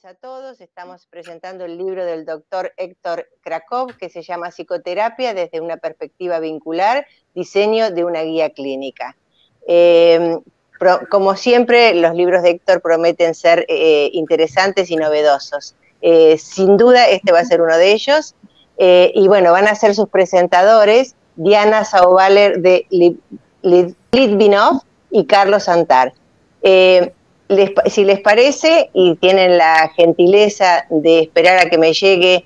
noches a todos. Estamos presentando el libro del doctor Héctor Krakow, que se llama Psicoterapia desde una perspectiva vincular, diseño de una guía clínica. Como siempre, los libros de Héctor prometen ser interesantes y novedosos. Sin duda, este va a ser uno de ellos. Y bueno, van a ser sus presentadores Diana Sauvaler de Litvinov y Carlos Antar. Si les parece y tienen la gentileza de esperar a que me llegue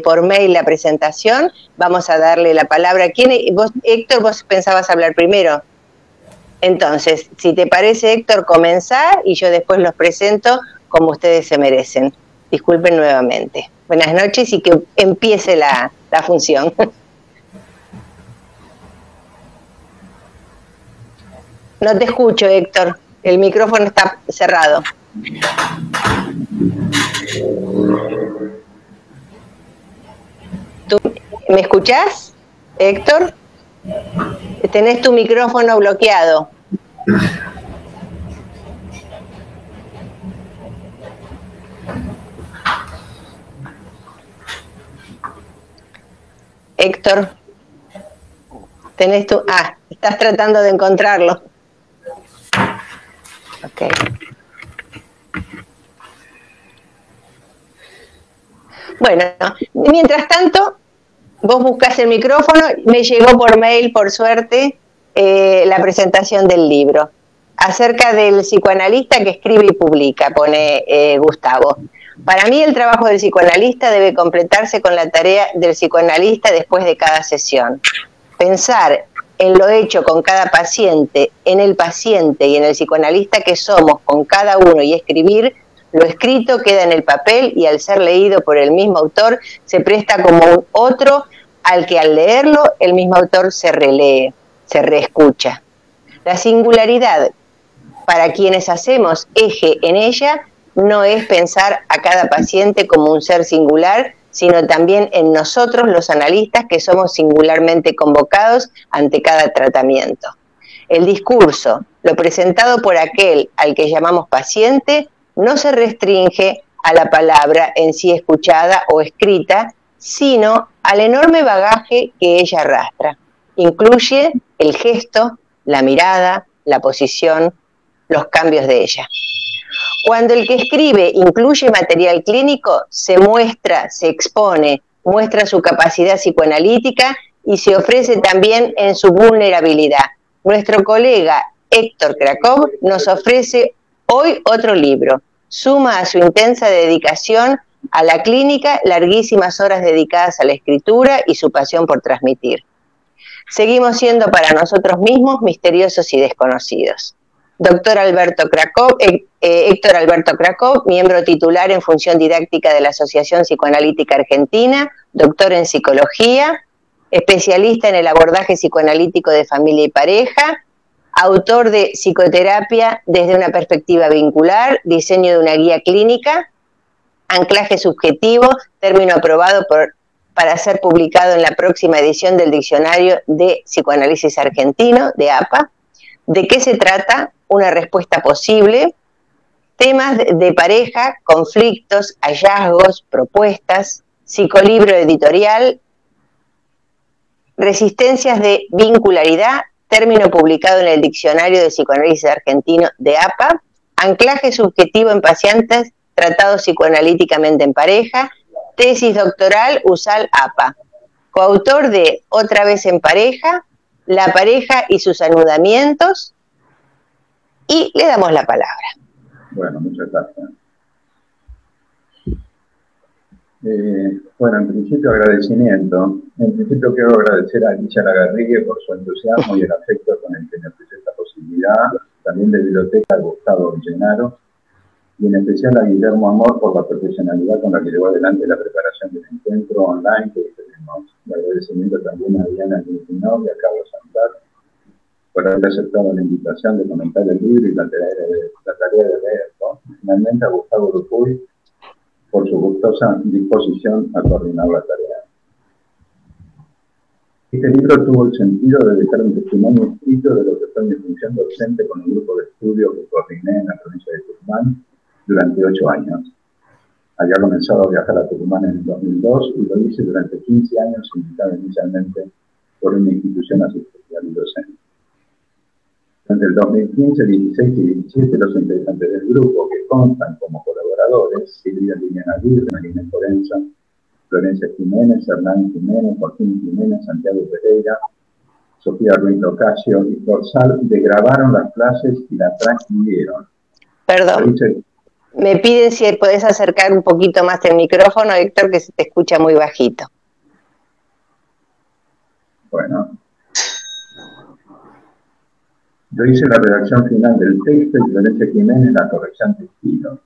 por mail la presentación, vamos a darle la palabra. Héctor, vos pensabas hablar primero. Entonces, si te parece, Héctor, comenzar y yo después los presento como ustedes se merecen. Disculpen nuevamente. Buenas noches y que empiece la función. No te escucho, Héctor. El micrófono está cerrado. ¿Tú me escuchás, Héctor? Tenés tu micrófono bloqueado. Héctor, tenés tu... estás tratando de encontrarlo. Ok. Bueno, mientras tanto, vos buscás el micrófono. Me llegó por mail, por suerte, la presentación del libro. Acerca del psicoanalista que escribe y publica, pone Gustavo. Para mí el trabajo del psicoanalista debe completarse con la tarea del psicoanalista después de cada sesión. Pensar en lo hecho con cada paciente, en el paciente y en el psicoanalista que somos con cada uno y escribir, lo escrito queda en el papel y al ser leído por el mismo autor se presta como un otro al que al leerlo el mismo autor se relee, se reescucha. La singularidad para quienes hacemos eje en ella no es pensar a cada paciente como un ser singular, sino también en nosotros los analistas que somos singularmente convocados ante cada tratamiento. El discurso, lo presentado por aquel al que llamamos paciente, no se restringe a la palabra en sí escuchada o escrita, sino al enorme bagaje que ella arrastra. Incluye el gesto, la mirada, la posición, los cambios de ella. Cuando el que escribe incluye material clínico, se muestra, se expone, muestra su capacidad psicoanalítica y se ofrece también en su vulnerabilidad. Nuestro colega Héctor Krakow nos ofrece hoy otro libro. Suma a su intensa dedicación a la clínica larguísimas horas dedicadas a la escritura y su pasión por transmitir. Seguimos siendo para nosotros mismos misteriosos y desconocidos. Héctor Alberto Krakow, miembro titular en función didáctica de la Asociación Psicoanalítica Argentina, doctor en psicología, especialista en el abordaje psicoanalítico de familia y pareja, autor de Psicoterapia desde una perspectiva vincular, diseño de una guía clínica, anclaje subjetivo, término aprobado para ser publicado en la próxima edición del Diccionario de Psicoanálisis Argentino, de APA. ¿De qué se trata? Una respuesta posible, temas de pareja, conflictos, hallazgos, propuestas, psicolibro editorial, resistencias de vincularidad, término publicado en el Diccionario de Psicoanálisis Argentino de APA, anclaje subjetivo en pacientes tratados psicoanalíticamente en pareja, tesis doctoral USAL APA, coautor de Otra vez en pareja, la pareja y sus anudamientos, y le damos la palabra. Bueno, muchas gracias. Bueno, en principio agradecimiento. En principio quiero agradecer a Alicia Lagarrigue por su entusiasmo y el afecto con el que me ofrece esta posibilidad, también de Biblioteca Gustavo Llenaro, y en especial a Guillermo Amor por la profesionalidad con la que llevó adelante la preparación del encuentro online que hoy tenemos. Y agradecimiento también a Diana Litvinov y a Carlos Antar por haber aceptado la invitación de comentar el libro y la tarea de leerlo. Y finalmente a Gustavo Dupuy por su gustosa disposición a coordinar la tarea. Este libro tuvo el sentido de dejar un testimonio escrito de lo que fue mi función docente con un grupo de estudio que coordiné en la provincia de Tucumán durante 8 años. Había comenzado a viajar a Tucumán en el 2002 y lo hice durante 15 años, invitado inicialmente por una institución asistencial y docente. Durante el 2015, 16 y 17, los integrantes del grupo, que constan como colaboradores, Silvia Liliana Aguirre, Marina Forenza, Florencia Jiménez, Hernán Jiménez, Joaquín Jiménez, Santiago Pereira, Sofía Ruiz Locasio y Corsal, grabaron las clases y las transmitieron. Perdón. Me piden si podés acercar un poquito más el micrófono, Héctor, que se te escucha muy bajito. Bueno. Yo hice la redacción final del texto y Florencia Jiménez la corrección de estilo.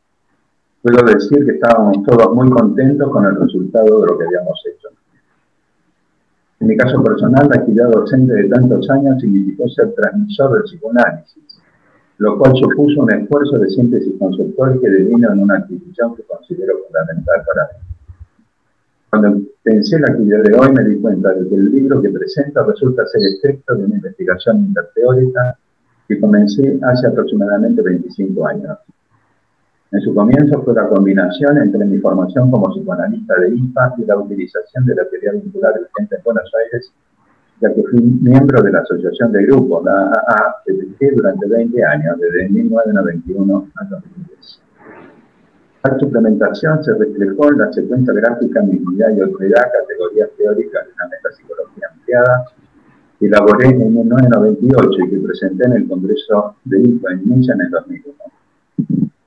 Puedo decir que estábamos todos muy contentos con el resultado de lo que habíamos hecho. En mi caso personal, la actividad docente de tantos años significó ser transmisor del psicoanálisis, lo cual supuso un esfuerzo de síntesis conceptual que devino en una adquisición que considero fundamental para mí. Cuando pensé la actividad de hoy me di cuenta de que el libro que presento resulta ser efecto de una investigación interteórica que comencé hace aproximadamente 25 años. En su comienzo fue la combinación entre mi formación como psicoanalista de IFA y la utilización de la teoría vincular vigente en Buenos Aires, ya que fui miembro de la Asociación de Grupos, la AA, que dirigí durante 20 años, desde 1991 a 2010. La suplementación se reflejó en la secuencia gráfica Mismidad y Otredad, categorías teóricas de la metapsicología ampliada, que elaboré en 1998 y que presenté en el Congreso de IFA en München en 2001.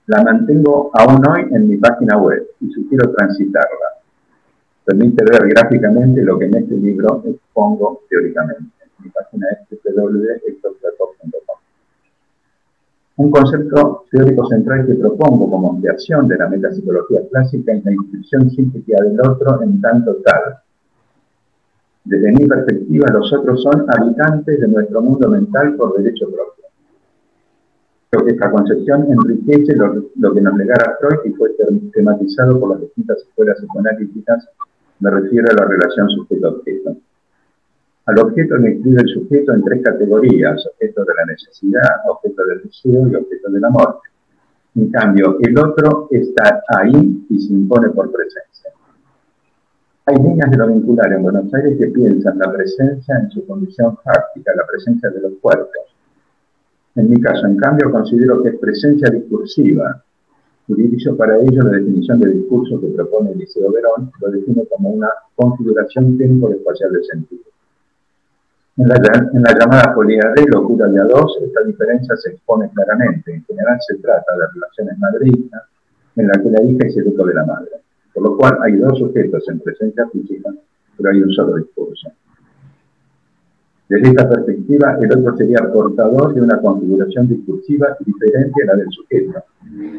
La mantengo aún hoy en mi página web y sugiero transitarla. Permite ver gráficamente lo que en este libro expongo teóricamente. Mi página es www.hectorflaco.com. Un concepto teórico central que propongo como ampliación de la metapsicología clásica es la inscripción psíquica del otro en tanto tal. Desde mi perspectiva, los otros son habitantes de nuestro mundo mental por derecho propio. Creo que esta concepción enriquece lo que nos legara Freud y fue tematizado por las distintas escuelas psicoanalíticas. Me refiero a la relación sujeto-objeto. Al objeto le inscribe el sujeto en 3 categorías: objeto de la necesidad, objeto del deseo y objeto del amor. En cambio, el otro está ahí y se impone por presencia. Hay líneas de lo vincular en Buenos Aires que piensan la presencia en su condición fáctica, la presencia de los cuerpos. En mi caso, en cambio, considero que es presencia discursiva. Utilizo para ello la definición de discurso que propone Eliseo Verón, lo define como una configuración tiempo-espacial de sentido. En la llamada poliadré, locura de a dos, esta diferencia se expone claramente. En general se trata de relaciones madre-hija, en la que la hija es el eco de la madre. Por lo cual hay 2 sujetos en presencia física, pero hay un solo discurso. Desde esta perspectiva, el otro sería portador de una configuración discursiva diferente a la del sujeto.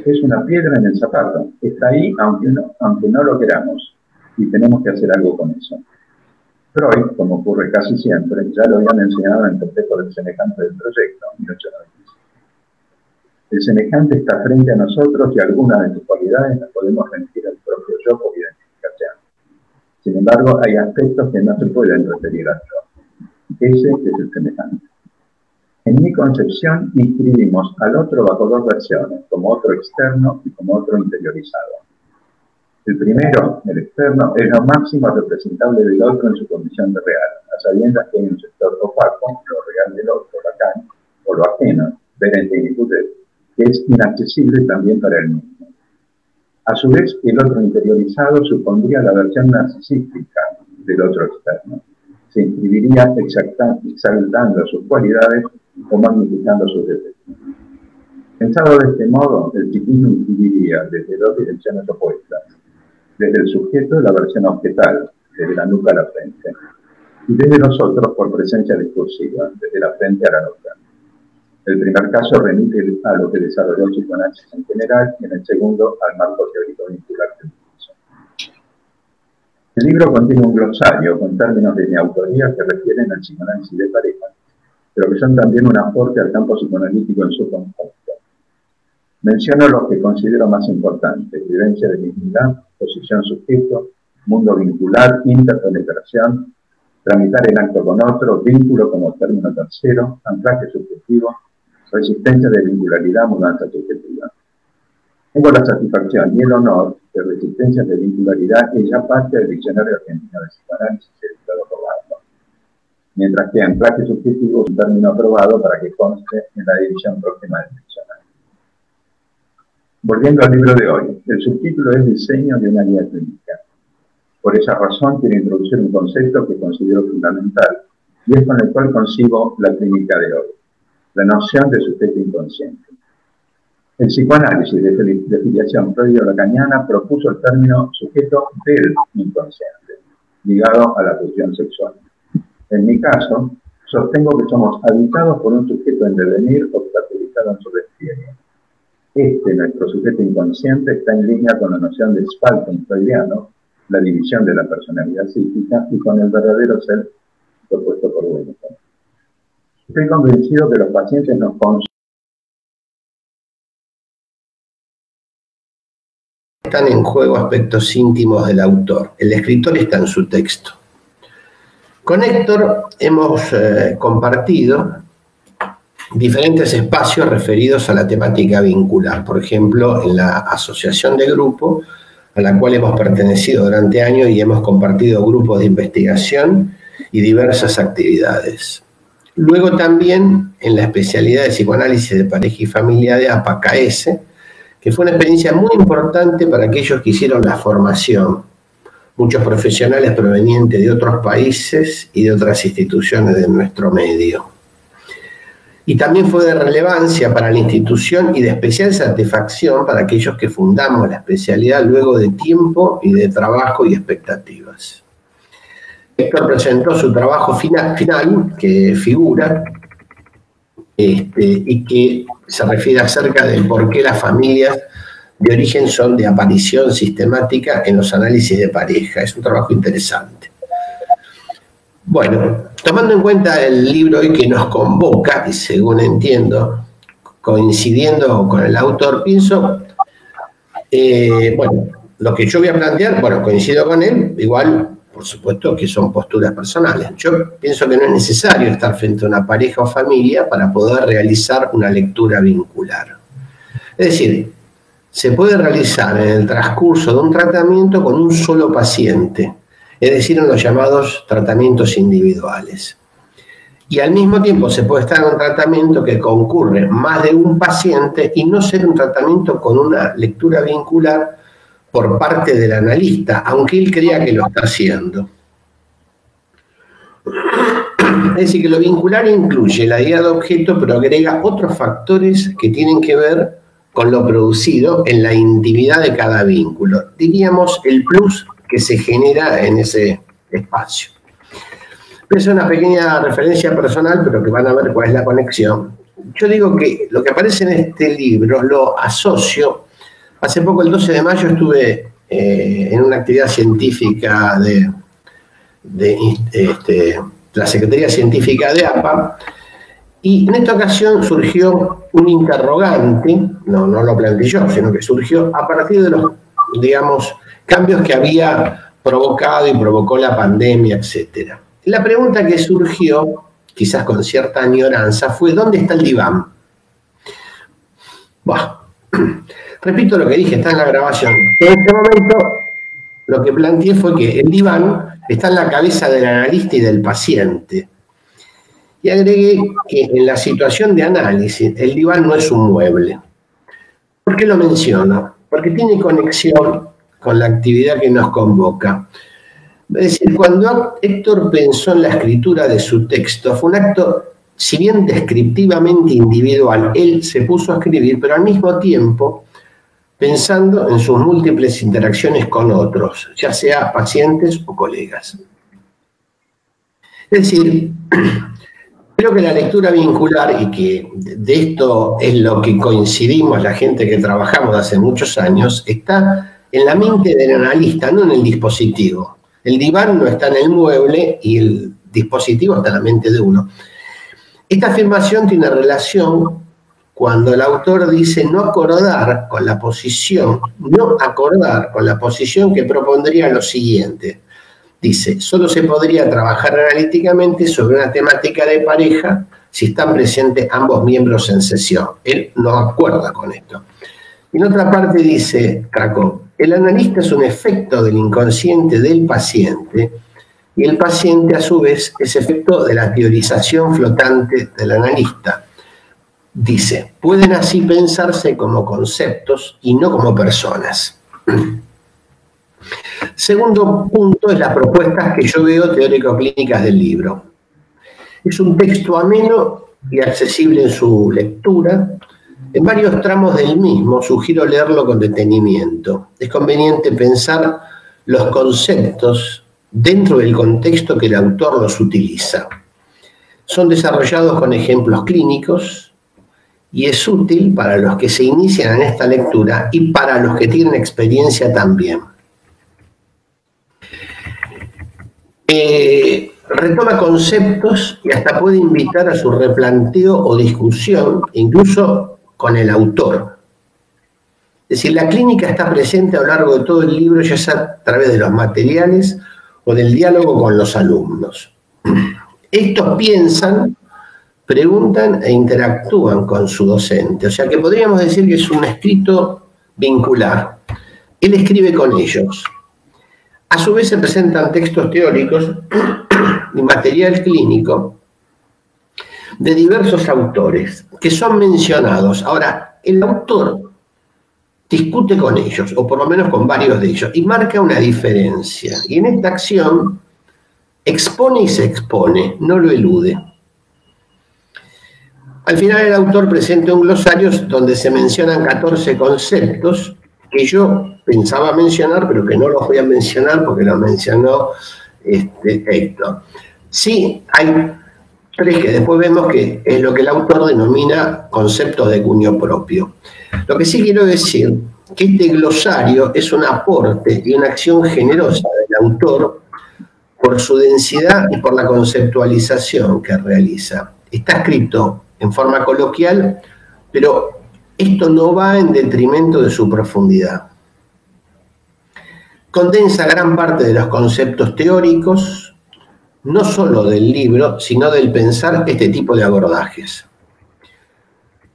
Es una piedra en el zapato, está ahí aunque no lo queramos, y tenemos que hacer algo con eso. Freud, como ocurre casi siempre, ya lo había mencionado en el contexto del semejante del proyecto, 1895. El semejante está frente a nosotros y algunas de sus cualidades las podemos remitir al propio yo por identificación. Sin embargo, hay aspectos que no se pueden referir al yo. Ese es el semejante. En mi concepción, inscribimos al otro bajo 2 versiones, como otro externo y como otro interiorizado. El primero, el externo, es lo máximo representable del otro en su condición de real, a sabiendas que hay un sector opaco, lo real del otro, Lacan, o lo ajeno, Berendt y Coutet, que es inaccesible también para él mismo. A su vez, el otro interiorizado supondría la versión narcisística del otro externo. Se inscribiría exaltando sus cualidades o magnificando sus defectos. Pensado de este modo, el psiquismo inscribiría desde 2 direcciones opuestas. Desde el sujeto, la versión objetal, desde la nuca a la frente, y desde nosotros por presencia discursiva, desde la frente a la nuca. El primer caso remite a lo que desarrolló el psicoanálisis en general, y en el segundo al marco teórico vincular del discurso. El libro contiene un glosario con términos de mi autoría que refieren al psicoanálisis de pareja, pero que son también un aporte al campo psicoanalítico en su conjunto. Menciono los que considero más importantes: vivencia de dignidad, posición sujeto, mundo vincular, interpenetración, tramitar el acto con otro, vínculo como término tercero, anclaje subjetivo, resistencia de vincularidad, mudanza subjetiva. Tengo la satisfacción y el honor de Resistencias de Vincularidad, que ya parte del Diccionario Argentino de Psicoanálisis editado por Barlow, mientras que anclaje subjetivo es un término aprobado para que conste en la edición próxima del diccionario. Volviendo al libro de hoy, el subtítulo es Diseño de una guía clínica. Por esa razón quiero introducir un concepto que considero fundamental y es con el cual concibo la clínica de hoy, la noción de sujeto inconsciente. El psicoanálisis de filiación freudio-lacaniana propuso el término sujeto del inconsciente, ligado a la cuestión sexual. En mi caso, sostengo que somos habitados por un sujeto en devenir obstaculizado en su despliegue. Nuestro sujeto inconsciente, está en línea con la noción de Spalten freudiano, la división de la personalidad psíquica, y con el verdadero ser propuesto por Wellington. Estoy convencido que los pacientes nos están en juego aspectos íntimos del autor. El escritor está en su texto. Con Héctor hemos compartido diferentes espacios referidos a la temática vincular. Por ejemplo, en la asociación de grupo, a la cual hemos pertenecido durante años y hemos compartido grupos de investigación y diversas actividades. Luego también en la especialidad de psicoanálisis de pareja y familia de APA-KS, que fue una experiencia muy importante para aquellos que hicieron la formación. Muchos profesionales provenientes de otros países y de otras instituciones de nuestro medio. Y también fue de relevancia para la institución y de especial satisfacción para aquellos que fundamos la especialidad luego de tiempo y de trabajo y expectativas. Héctor presentó su trabajo final que figura, y que se refiere acerca de por qué las familias de origen son de aparición sistemática en los análisis de pareja. Es un trabajo interesante. Bueno, tomando en cuenta el libro hoy que nos convoca, y según entiendo, coincidiendo con el autor, pienso, bueno, lo que yo voy a plantear, bueno, coincido con él, igual, por supuesto que son posturas personales. Yo pienso que no es necesario estar frente a una pareja o familia para poder realizar una lectura vincular. Es decir, se puede realizar en el transcurso de un tratamiento con un solo paciente, es decir, en los llamados tratamientos individuales. Y al mismo tiempo se puede estar en un tratamiento que concurre más de un paciente y no ser un tratamiento con una lectura vincular por parte del analista, aunque él crea que lo está haciendo. Es decir, que lo vincular incluye la idea de objeto, pero agrega otros factores que tienen que ver con lo producido en la intimidad de cada vínculo. Diríamos el plus que se genera en ese espacio. Es una pequeña referencia personal, pero que van a ver cuál es la conexión. Yo digo que lo que aparece en este libro lo asocio. Hace poco, el 12 de mayo, estuve en una actividad científica de la Secretaría Científica de APA, y en esta ocasión surgió un interrogante, no lo planteé yo, sino que surgió a partir de los, digamos, cambios que había provocado y provocó la pandemia, etc. La pregunta que surgió, quizás con cierta añoranza, fue ¿dónde está el diván? Bueno, repito lo que dije, está en la grabación. En este momento lo que planteé fue que el diván está en la cabeza del analista y del paciente. Y agregué que en la situación de análisis el diván no es un mueble. ¿Por qué lo menciono? Porque tiene conexión con la actividad que nos convoca. Es decir, cuando Héctor pensó en la escritura de su texto, fue un acto, si bien descriptivamente individual, él se puso a escribir, pero al mismo tiempo pensando en sus múltiples interacciones con otros, ya sea pacientes o colegas. Es decir, creo que la lectura vincular, y que de esto es lo que coincidimos la gente que trabajamos hace muchos años, está en la mente del analista, no en el dispositivo. El diván no está en el mueble y el dispositivo está en la mente de uno. Esta afirmación tiene relación cuando el autor dice no acordar con la posición que propondría lo siguiente. Dice, solo se podría trabajar analíticamente sobre una temática de pareja si están presentes ambos miembros en sesión. Él no acuerda con esto. En otra parte dice Krakow, el analista es un efecto del inconsciente del paciente y el paciente a su vez es efecto de la teorización flotante del analista. Dice, pueden así pensarse como conceptos y no como personas. Segundo punto es las propuestas que yo veo teórico-clínicas del libro. Es un texto ameno y accesible en su lectura. En varios tramos del mismo sugiero leerlo con detenimiento. Es conveniente pensar los conceptos dentro del contexto que el autor los utiliza. Son desarrollados con ejemplos clínicos y es útil para los que se inician en esta lectura y para los que tienen experiencia también. Retoma conceptos y hasta puede invitar a su replanteo o discusión, incluso con el autor. Es decir, la clínica está presente a lo largo de todo el libro, ya sea a través de los materiales o del diálogo con los alumnos. Estos piensan, preguntan e interactúan con su docente. O sea que podríamos decir que es un escrito vincular. Él escribe con ellos. A su vez se presentan textos teóricos y material clínico de diversos autores que son mencionados. Ahora, el autor discute con ellos, o por lo menos con varios de ellos, y marca una diferencia. Y en esta acción expone y se expone, no lo elude. Al final el autor presenta un glosario donde se mencionan 14 conceptos que yo pensaba mencionar, pero que no los voy a mencionar porque lo mencionó Héctor. Sí, hay 3 que después vemos que es lo que el autor denomina conceptos de cuño propio. Lo que sí quiero decir que este glosario es un aporte y una acción generosa del autor por su densidad y por la conceptualización que realiza. Está escrito en forma coloquial, pero esto no va en detrimento de su profundidad. Condensa gran parte de los conceptos teóricos, no solo del libro, sino del pensar este tipo de abordajes.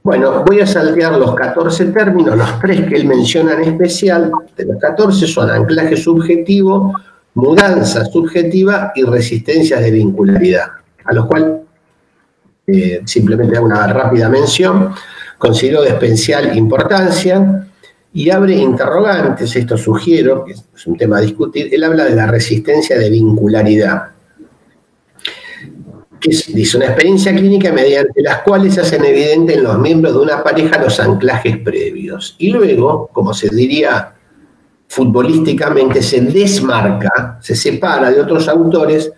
Bueno, voy a saltear los 14 términos, los 3 que él menciona en especial. De los 14 son anclaje subjetivo, mudanza subjetiva y resistencias de vincularidad, a los cuales simplemente hago una rápida mención. Considero de especial importancia y abre interrogantes, esto sugiero, que es un tema a discutir. Él habla de la resistencia de vincularidad, que dice una experiencia clínica mediante las cuales se hacen evidentes en los miembros de una pareja los anclajes previos. Y luego, como se diría futbolísticamente, se desmarca, se separa de otros autores,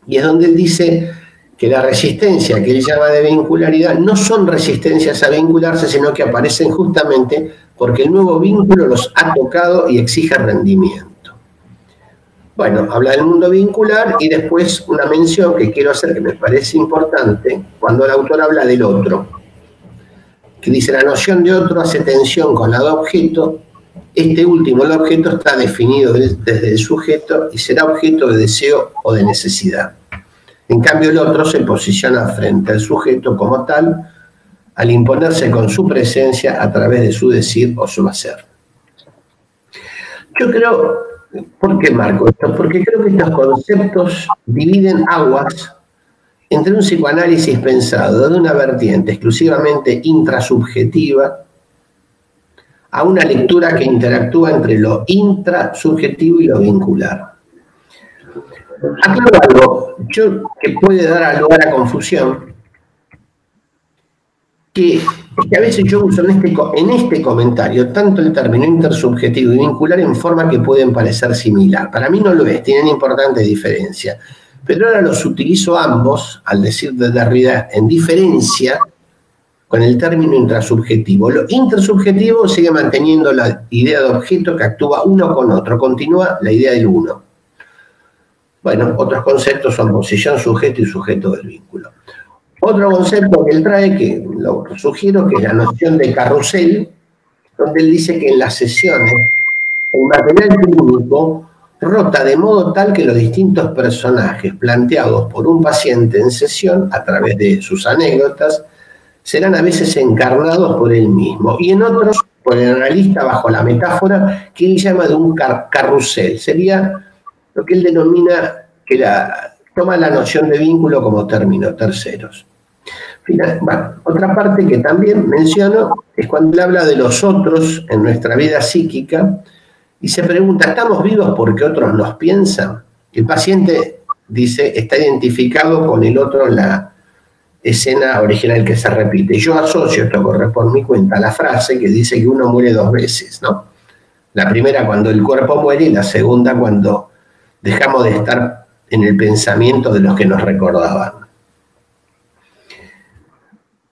y es donde él dice que la resistencia que él llama de vincularidad no son resistencias a vincularse, sino que aparecen justamente porque el nuevo vínculo los ha tocado y exige rendimiento. Bueno, habla del mundo vincular y después una mención que quiero hacer que me parece importante cuando el autor habla del otro, que dice la noción de otro hace tensión con la de objeto. Este último, el objeto, está definido desde el sujeto y será objeto de deseo o de necesidad. En cambio, el otro se posiciona frente al sujeto como tal, al imponerse con su presencia a través de su decir o su hacer. Yo creo, ¿por qué marco esto? Porque creo que estos conceptos dividen aguas entre un psicoanálisis pensado de una vertiente exclusivamente intrasubjetiva a una lectura que interactúa entre lo intrasubjetivo y lo vincular. Aclaro algo, que puede dar lugar a confusión, que a veces yo uso en este comentario tanto el término intersubjetivo y vincular en forma que pueden parecer similar. Para mí no lo es, tienen importante diferencia. Pero ahora los utilizo ambos, al decir de Derrida, en diferencia con el término intrasubjetivo. Lo intersubjetivo sigue manteniendo la idea de objeto que actúa uno con otro, continúa la idea del uno. Bueno, otros conceptos son posición, sujeto y sujeto del vínculo. Otro concepto que él trae, que lo sugiero, que es la noción de carrusel, donde él dice que en las sesiones el material clínico rota de modo tal que los distintos personajes planteados por un paciente en sesión, a través de sus anécdotas, serán a veces encarnados por él mismo, y en otros por el analista bajo la metáfora que él llama de un carrusel. Sería lo que él denomina que toma la noción de vínculo como término, terceros. Bueno, otra parte que también menciono es cuando él habla de los otros en nuestra vida psíquica y se pregunta, ¿estamos vivos porque otros nos piensan? El paciente dice, está identificado con el otro en la escena original que se repite. Yo asocio, esto corre por mi cuenta, la frase que dice que uno muere 2 veces, ¿no? La primera cuando el cuerpo muere y la segunda cuando dejamos de estar en el pensamiento de los que nos recordaban.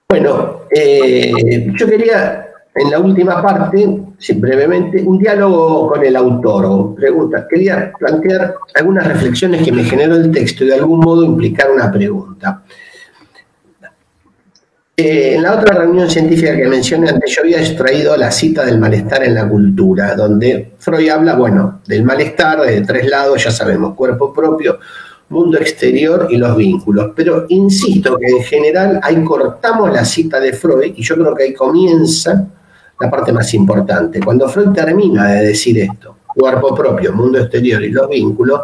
Bueno, yo quería, en la última parte, brevemente, un diálogo con el autor. Quería plantear algunas reflexiones que me generó el texto y de algún modo implicar una pregunta. En la otra reunión científica que mencioné antes, yo había extraído la cita del malestar en la cultura, donde Freud habla, bueno, del malestar de 3 lados, ya sabemos, cuerpo propio, mundo exterior y los vínculos. Pero insisto que en general ahí cortamos la cita de Freud y yo creo que ahí comienza la parte más importante. Cuando Freud termina de decir esto, cuerpo propio, mundo exterior y los vínculos,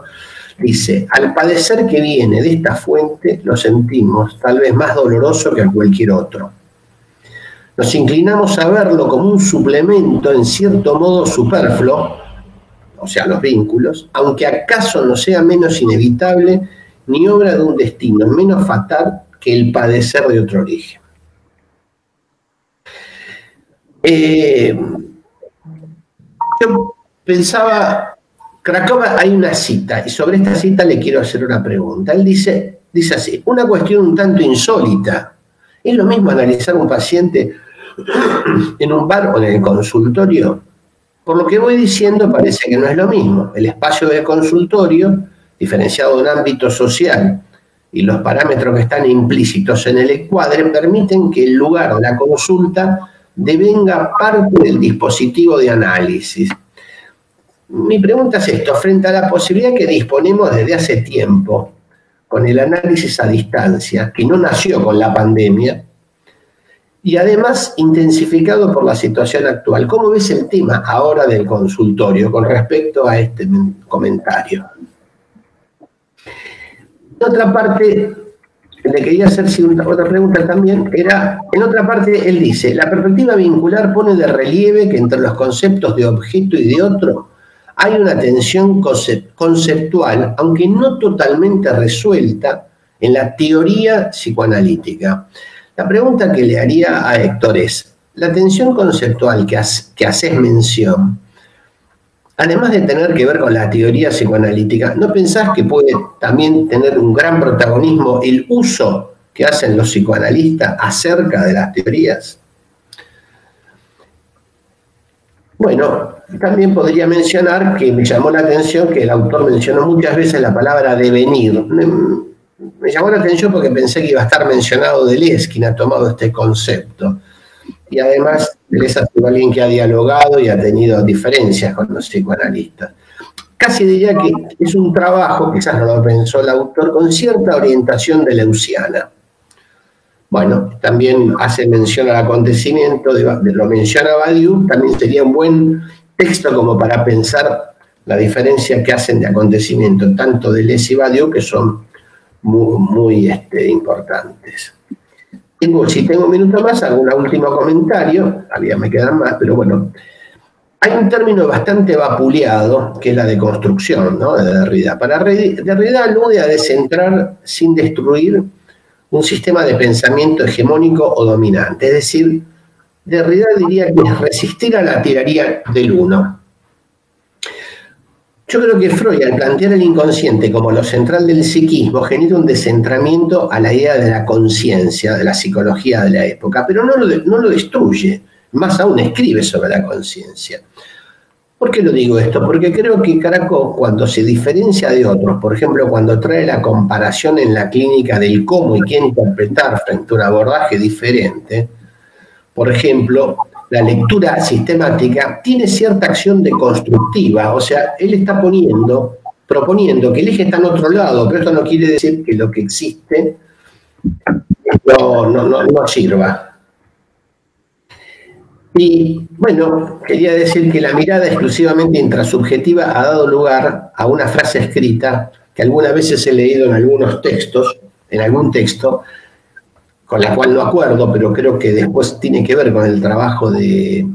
dice, al padecer que viene de esta fuente lo sentimos tal vez más doloroso que a cualquier otro. Nos inclinamos a verlo como un suplemento en cierto modo superfluo, o sea, los vínculos, aunque acaso no sea menos inevitable ni obra de un destino menos fatal que el padecer de otro origen. Yo pensaba, Cracova hay una cita, y sobre esta cita le quiero hacer una pregunta. Él dice así, una cuestión un tanto insólita. ¿Es lo mismo analizar un paciente en un bar o en el consultorio? Por lo que voy diciendo, parece que no es lo mismo. El espacio del consultorio, diferenciado de un ámbito social, y los parámetros que están implícitos en el encuadre, permiten que el lugar de la consulta devenga parte del dispositivo de análisis. Mi pregunta es esto, frente a la posibilidad que disponemos desde hace tiempo con el análisis a distancia, que no nació con la pandemia, y además intensificado por la situación actual. ¿Cómo ves el tema ahora del consultorio con respecto a este comentario? Otra parte, le quería hacer otra pregunta también, era, en otra parte él dice, la perspectiva vincular pone de relieve que entre los conceptos de objeto y de otro hay una tensión conceptual, aunque no totalmente resuelta, en la teoría psicoanalítica. La pregunta que le haría a Héctor es, la tensión conceptual que haces mención, además de tener que ver con la teoría psicoanalítica, ¿no pensás que puede también tener un gran protagonismo el uso que hacen los psicoanalistas acerca de las teorías? Bueno, también podría mencionar que me llamó la atención que el autor mencionó muchas veces la palabra devenir. Me llamó la atención porque pensé que iba a estar mencionado Deleuze, quien ha tomado este concepto. Y además, Deleuze ha sido alguien que ha dialogado y ha tenido diferencias con los psicoanalistas. Casi diría que es un trabajo, quizás no lo pensó el autor, con cierta orientación deleuziana. Bueno, también hace mención al acontecimiento, lo menciona Badiou, también sería un buen texto como para pensar la diferencia que hacen de acontecimiento, tanto Deleuze y Badiou, que son muy importantes. Si tengo un minuto más, hago un último comentario, todavía me quedan más, pero bueno, hay un término bastante vapuleado, que es la deconstrucción, ¿no?, de Derrida. Derrida alude a descentrar sin destruir un sistema de pensamiento hegemónico o dominante. Es decir, Derrida diría que es resistir a la tiranía del uno. Yo creo que Freud, al plantear el inconsciente como lo central del psiquismo, genera un descentramiento a la idea de la conciencia, de la psicología de la época, pero no lo destruye, más aún escribe sobre la conciencia. ¿Por qué lo digo esto? Porque creo que Cracov, cuando se diferencia de otros, por ejemplo, cuando trae la comparación en la clínica del cómo y qué interpretar frente a un abordaje diferente, por ejemplo, la lectura sistemática tiene cierta acción deconstructiva, o sea, él está proponiendo que el eje está en otro lado, pero esto no quiere decir que lo que existe no sirva. Y bueno, quería decir que la mirada exclusivamente intrasubjetiva ha dado lugar a una frase escrita que algunas veces he leído en algunos textos, en algún texto, con la cual no acuerdo, pero creo que después tiene que ver con el trabajo de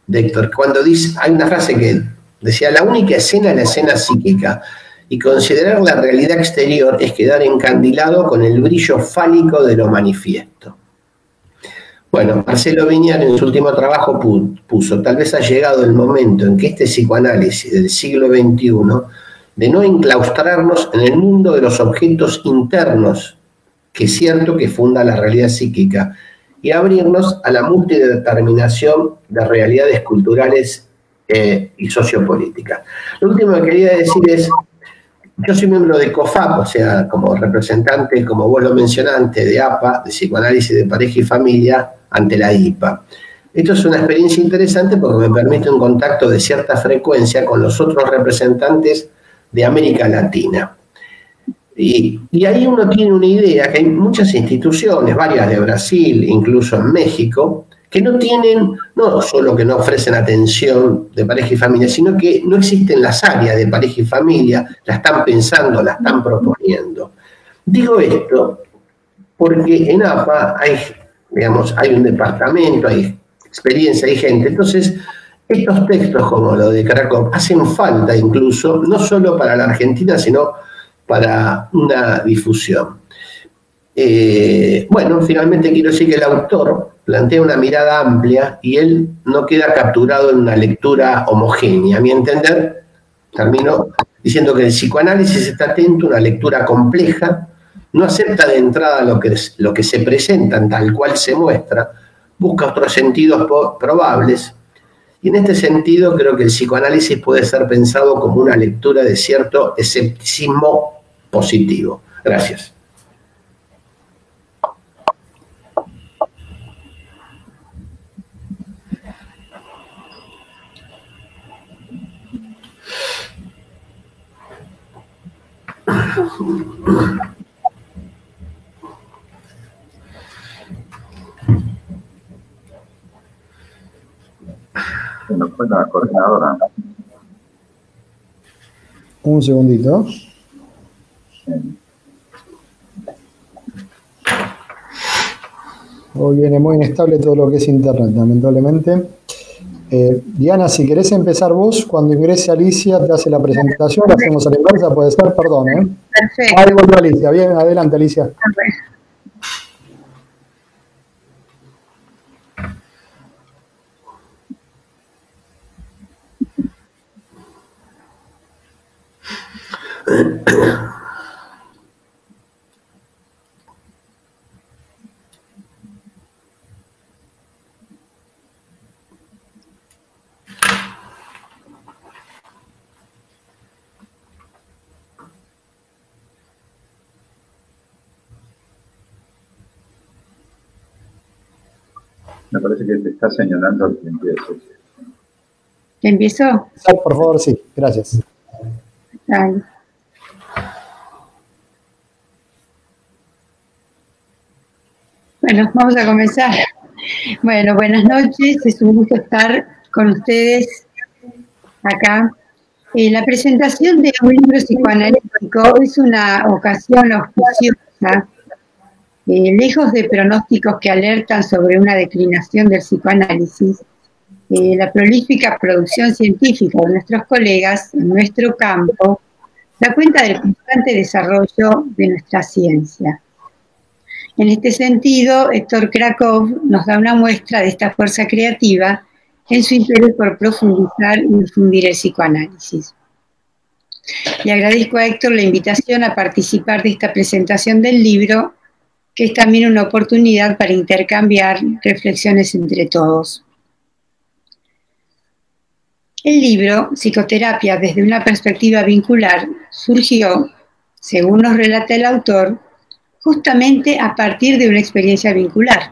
Héctor. Cuando dice, hay una frase que decía: la única escena es la escena psíquica, y considerar la realidad exterior es quedar encandilado con el brillo fálico de lo manifiesto. Bueno, Marcelo Viñar en su último trabajo puso: tal vez ha llegado el momento en que este psicoanálisis del siglo XXI, de no enclaustrarnos en el mundo de los objetos internos, que es cierto que funda la realidad psíquica, y abrirnos a la multideterminación de realidades culturales y sociopolíticas. Lo último que quería decir es: yo soy miembro de COFAP, o sea, como representante, como vos lo mencionaste, de APA, de Psicoanálisis de Pareja y Familia, ante la IPA. Esto es una experiencia interesante porque me permite un contacto de cierta frecuencia con los otros representantes de América Latina. Y ahí uno tiene una idea que hay muchas instituciones, varias de Brasil, incluso en México, que no tienen, no solo que no ofrecen atención de pareja y familia, sino que no existen las áreas de pareja y familia, la están pensando, la están proponiendo. Digo esto porque en APA hay, digamos, hay un departamento, hay experiencia, hay gente. Entonces, estos textos como lo de Krakow hacen falta incluso, no solo para la Argentina, sino para una difusión. Bueno, finalmente quiero decir que el autor plantea una mirada amplia y él no queda capturado en una lectura homogénea. A mi entender, termino diciendo que el psicoanálisis está atento a una lectura compleja, no acepta de entrada lo que se presenta tal cual se muestra, busca otros sentidos probables, y en este sentido creo que el psicoanálisis puede ser pensado como una lectura de cierto escepticismo positivo. Gracias. Se nos fue la coordinadora. Un segundito. Hoy viene muy inestable todo lo que es internet, lamentablemente. Diana, si querés empezar vos, cuando ingrese Alicia te hace la presentación, la hacemos a la inversa, puede ser, perdón. Perfecto. Ahí volvió Alicia, bien, adelante Alicia. Me parece que te está señalando que empieces. ¿Empiezo? Sí, por favor, sí, gracias. Ay. Bueno, vamos a comenzar. Bueno, buenas noches, es un gusto estar con ustedes acá. La presentación de un libro psicoanalítico es una ocasión auspiciosa, lejos de pronósticos que alertan sobre una declinación del psicoanálisis. La prolífica producción científica de nuestros colegas en nuestro campo da cuenta del constante desarrollo de nuestra ciencia. En este sentido, Héctor Krakow nos da una muestra de esta fuerza creativa en su interés por profundizar y difundir el psicoanálisis. Le agradezco a Héctor la invitación a participar de esta presentación del libro, que es también una oportunidad para intercambiar reflexiones entre todos. El libro, Psicoterapia desde una perspectiva vincular, surgió, según nos relata el autor, justamente a partir de una experiencia vincular.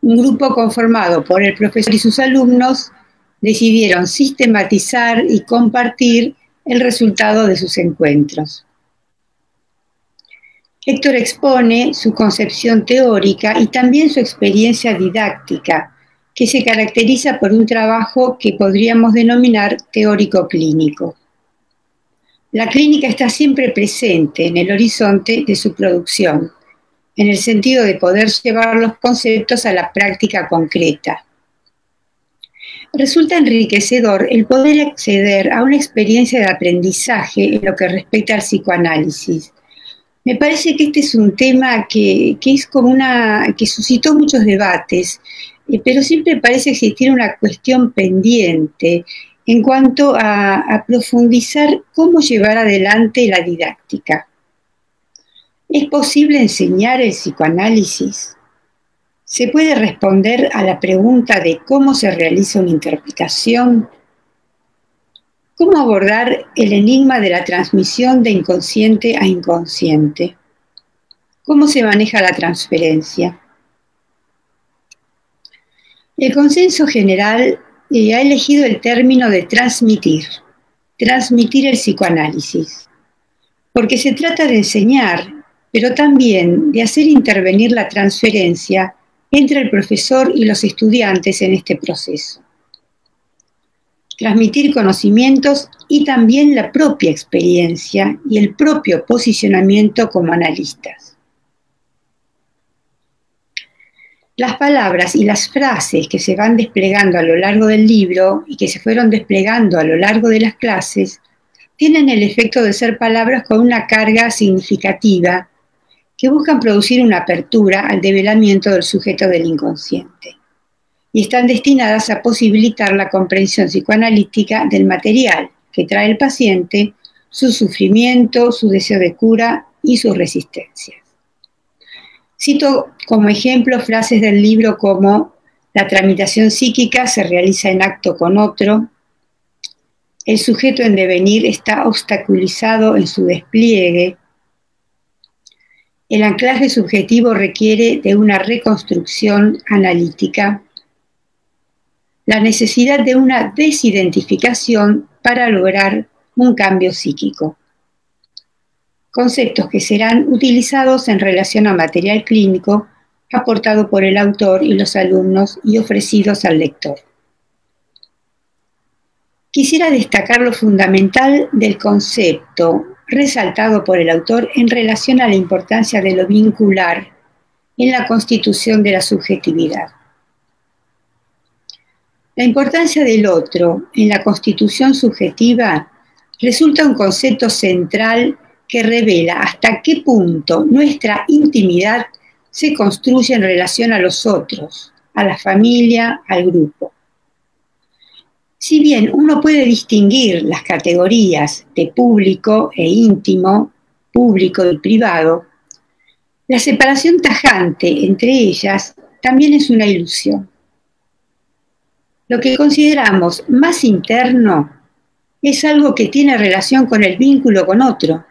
Un grupo conformado por el profesor y sus alumnos decidieron sistematizar y compartir el resultado de sus encuentros. Héctor expone su concepción teórica y también su experiencia didáctica, que se caracteriza por un trabajo que podríamos denominar teórico-clínico. La clínica está siempre presente en el horizonte de su producción, en el sentido de poder llevar los conceptos a la práctica concreta. Resulta enriquecedor el poder acceder a una experiencia de aprendizaje en lo que respecta al psicoanálisis. Me parece que este es un tema que suscitó muchos debates, pero siempre parece existir una cuestión pendiente en cuanto a profundizar cómo llevar adelante la didáctica. ¿Es posible enseñar el psicoanálisis? ¿Se puede responder a la pregunta de cómo se realiza una interpretación? ¿Cómo abordar el enigma de la transmisión de inconsciente a inconsciente? ¿Cómo se maneja la transferencia? El consenso general ha elegido el término de transmitir el psicoanálisis, porque se trata de enseñar, pero también de hacer intervenir la transferencia entre el profesor y los estudiantes en este proceso. Transmitir conocimientos y también la propia experiencia y el propio posicionamiento como analistas. Las palabras y las frases que se van desplegando a lo largo del libro y que se fueron desplegando a lo largo de las clases tienen el efecto de ser palabras con una carga significativa que buscan producir una apertura al develamiento del sujeto del inconsciente y están destinadas a posibilitar la comprensión psicoanalítica del material que trae el paciente, su sufrimiento, su deseo de cura y sus resistencias. Cito como ejemplo frases del libro como: la tramitación psíquica se realiza en acto con otro, el sujeto en devenir está obstaculizado en su despliegue, el anclaje subjetivo requiere de una reconstrucción analítica, la necesidad de una desidentificación para lograr un cambio psíquico. Conceptos que serán utilizados en relación a material clínico aportado por el autor y los alumnos y ofrecidos al lector. Quisiera destacar lo fundamental del concepto resaltado por el autor en relación a la importancia de lo vincular en la constitución de la subjetividad. La importancia del otro en la constitución subjetiva resulta un concepto central que revela hasta qué punto nuestra intimidad se construye en relación a los otros, a la familia, al grupo. Si bien uno puede distinguir las categorías de público e íntimo, público y privado, la separación tajante entre ellas también es una ilusión. Lo que consideramos más interno es algo que tiene relación con el vínculo con otro.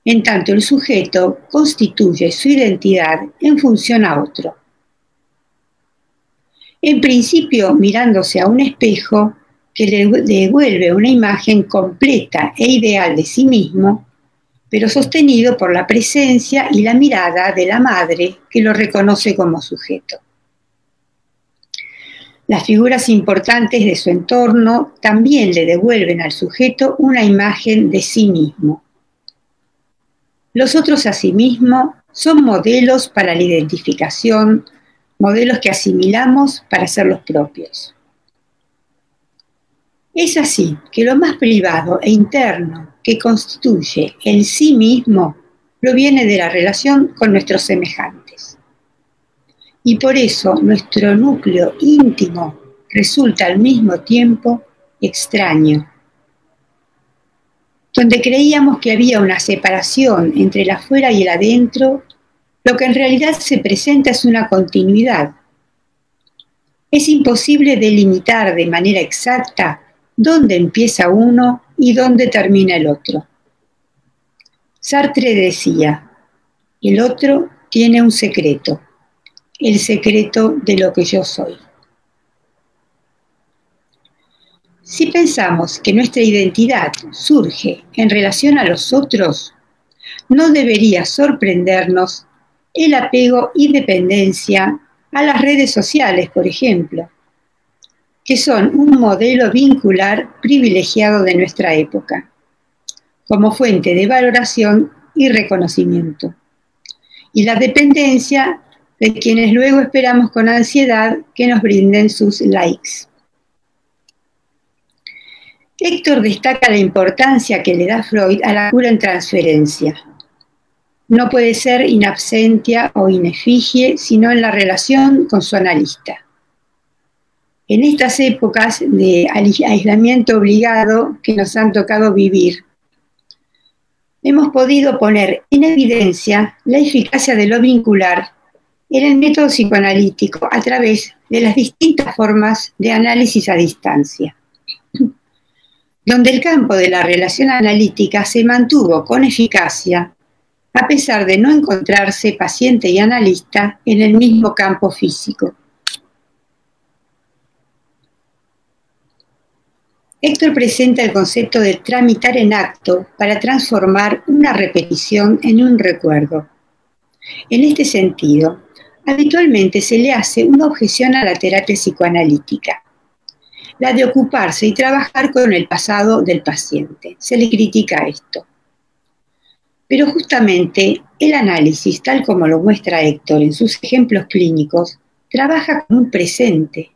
En tanto, el sujeto constituye su identidad en función a otro. En principio, mirándose a un espejo que le devuelve una imagen completa e ideal de sí mismo, pero sostenido por la presencia y la mirada de la madre que lo reconoce como sujeto. Las figuras importantes de su entorno también le devuelven al sujeto una imagen de sí mismo. Los otros asimismo son modelos para la identificación, modelos que asimilamos para ser los propios. Es así que lo más privado e interno que constituye el sí mismo proviene de la relación con nuestros semejantes. Y por eso nuestro núcleo íntimo resulta al mismo tiempo extraño. Donde creíamos que había una separación entre el afuera y el adentro, lo que en realidad se presenta es una continuidad. Es imposible delimitar de manera exacta dónde empieza uno y dónde termina el otro. Sartre decía: el otro tiene un secreto, el secreto de lo que yo soy. Si pensamos que nuestra identidad surge en relación a los otros, no debería sorprendernos el apego y dependencia a las redes sociales, por ejemplo, que son un modelo vincular privilegiado de nuestra época, como fuente de valoración y reconocimiento, y la dependencia de quienes luego esperamos con ansiedad que nos brinden sus likes. Héctor destaca la importancia que le da Freud a la cura en transferencia. No puede ser in absentia o in effigie, sino en la relación con su analista. En estas épocas de aislamiento obligado que nos han tocado vivir, hemos podido poner en evidencia la eficacia de lo vincular en el método psicoanalítico a través de las distintas formas de análisis a distancia, donde el campo de la relación analítica se mantuvo con eficacia a pesar de no encontrarse paciente y analista en el mismo campo físico. Héctor presenta el concepto de tramitar en acto para transformar una repetición en un recuerdo. En este sentido, habitualmente se le hace una objeción a la terapia psicoanalítica, la de ocuparse y trabajar con el pasado del paciente. Se le critica esto. Pero justamente el análisis, tal como lo muestra Héctor en sus ejemplos clínicos, trabaja con un presente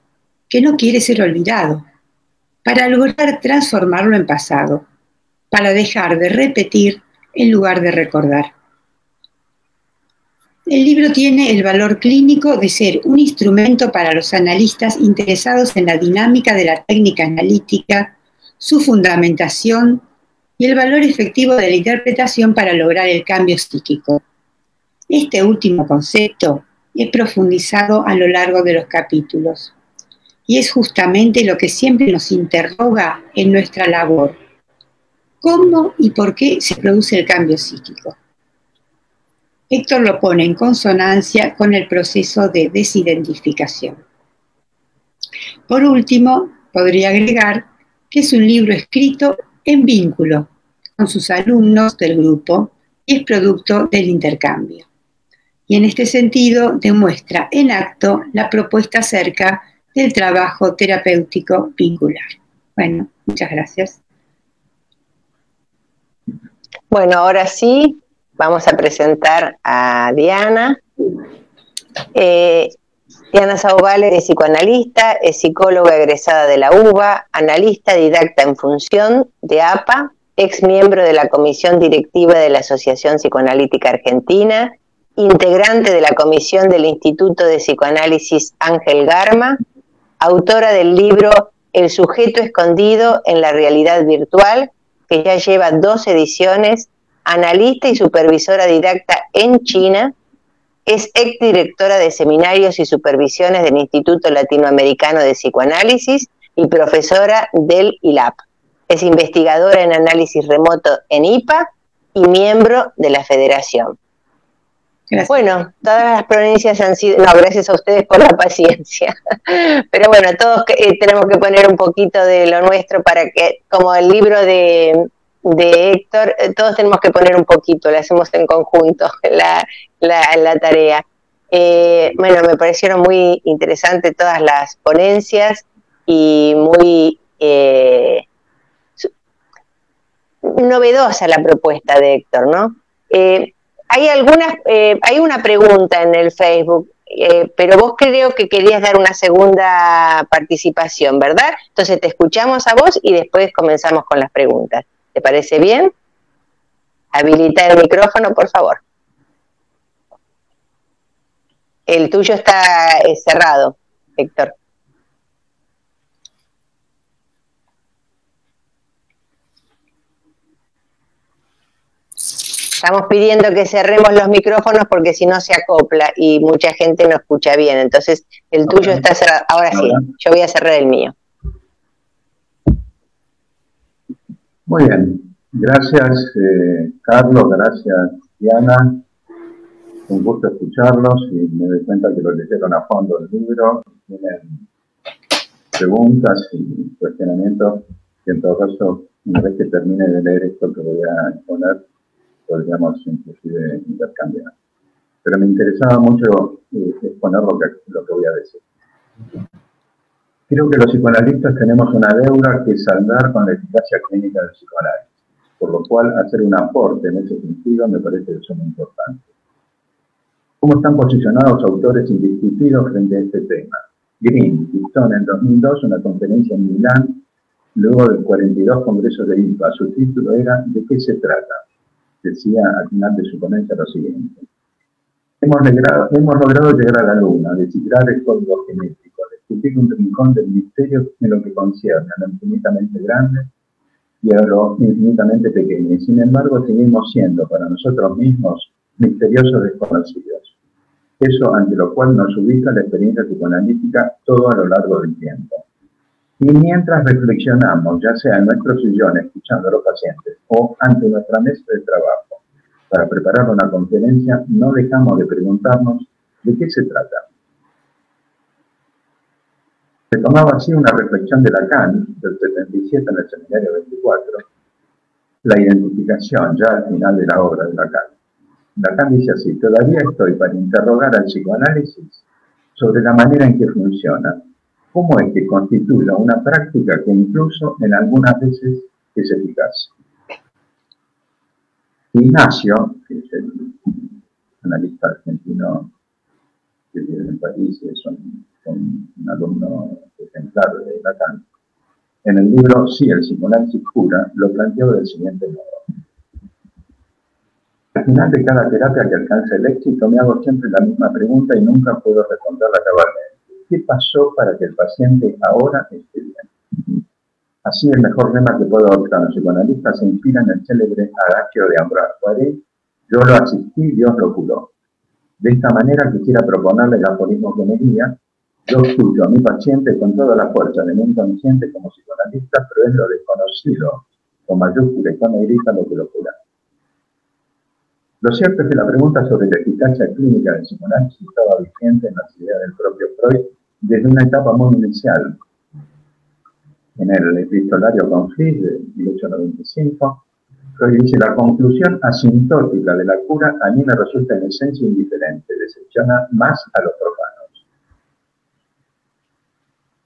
que no quiere ser olvidado, para lograr transformarlo en pasado, para dejar de repetir en lugar de recordar. El libro tiene el valor clínico de ser un instrumento para los analistas interesados en la dinámica de la técnica analítica, su fundamentación y el valor efectivo de la interpretación para lograr el cambio psíquico. Este último concepto es profundizado a lo largo de los capítulos y es justamente lo que siempre nos interroga en nuestra labor. ¿Cómo y por qué se produce el cambio psíquico? Héctor lo pone en consonancia con el proceso de desidentificación. Por último, podría agregar que es un libro escrito en vínculo con sus alumnos del grupo y es producto del intercambio. Y en este sentido demuestra en acto la propuesta acerca del trabajo terapéutico vincular. Bueno, muchas gracias. Bueno, ahora sí, vamos a presentar a Diana. Diana Sauvale es psicoanalista, es psicóloga egresada de la UBA, analista didacta en función de APA, ex miembro de la comisión directiva de la Asociación Psicoanalítica Argentina, integrante de la comisión del Instituto de Psicoanálisis Ángel Garma, autora del libro El sujeto escondido en la realidad virtual, que ya lleva 2 ediciones, analista y supervisora didacta en China, es exdirectora de seminarios y supervisiones del Instituto Latinoamericano de Psicoanálisis y profesora del ILAP. Es investigadora en análisis remoto en IPA y miembro de la Federación. Gracias. Bueno, todas las provincias han sido... No, gracias a ustedes por la paciencia. Pero bueno, todos tenemos que poner un poquito de lo nuestro para que, como el libro de Héctor, todos tenemos que poner un poquito, lo hacemos en conjunto, la tarea. Bueno, me parecieron muy interesantes todas las ponencias y muy novedosa la propuesta de Héctor, ¿no? Hay una pregunta en el Facebook, pero vos creo que querías dar una segunda participación, ¿verdad? Entonces te escuchamos a vos y después comenzamos con las preguntas. ¿Te parece bien? Habilita el micrófono, por favor. El tuyo está cerrado, Héctor. Estamos pidiendo que cerremos los micrófonos porque si no se acopla y mucha gente no escucha bien. Entonces, el tuyo está cerrado. Ahora sí, yo voy a cerrar el mío. Muy bien. Gracias, Carlos. Gracias, Diana. Un gusto escucharlos y me doy cuenta que lo leyeron a fondo el libro. Tienen preguntas y cuestionamientos que en todo caso, una vez que termine de leer esto que voy a exponer, podríamos inclusive intercambiar. pero me interesaba mucho exponer lo que voy a decir. Creo que los psicoanalistas tenemos una deuda que saldar con la eficacia clínica del psicoanálisis, por lo cual hacer un aporte en ese sentido me parece de suma importancia. ¿Cómo están posicionados autores indiscutidos frente a este tema? Green dictó en 2002 una conferencia en Milán, luego del 42 Congreso de IPA. Su título era ¿De qué se trata? Decía al final de su ponencia lo siguiente. Hemos logrado llegar a la luna, descifrar el código genético, descubrir un rincón del misterio en lo que concierne a lo infinitamente grande y a lo infinitamente pequeño. Y sin embargo, seguimos siendo para nosotros mismos misteriosos desconocidos. Eso ante lo cual nos ubica la experiencia psicoanalítica todo a lo largo del tiempo. Y mientras reflexionamos, ya sea en nuestro sillón, escuchando a los pacientes, o ante nuestra mesa de trabajo, para preparar una conferencia, no dejamos de preguntarnos de qué se trata. Se tomaba así una reflexión de Lacan, del 77 en el seminario 24, la identificación ya al final de la obra de Lacan. Lacan dice así: todavía estoy para interrogar al psicoanálisis sobre la manera en que funciona, cómo es que constituye una práctica que incluso en algunas veces es eficaz. Ignacio, que es el analista argentino que vive en París, es un alumno ejemplar de Lacan, en el libro Sí, el psicoanálisis cura, lo planteó del siguiente modo. Al final de cada terapia que alcanza el éxito, me hago siempre la misma pregunta y nunca puedo responderla cabalmente. ¿Qué pasó para que el paciente ahora esté bien? Así, el mejor lema que puedo adoptar los psicoanalistas se inspira en el célebre adagio de Ambroise Paré: yo lo asistí, Dios lo curó. De esta manera quisiera proponerle el aforismo que me guía: yo escucho a mi paciente con toda la fuerza de mi inconsciente como psicoanalista, pero es lo desconocido, con mayúscula y con negrita, lo que lo cura. Lo cierto es que la pregunta sobre la eficacia clínica del psicoanálisis estaba vigente en las ideas del propio Freud desde una etapa muy inicial. En el epistolario Conflit de 1895, Freud dice: la conclusión asintótica de la cura a mí me resulta en esencia indiferente, decepciona más a los profanos.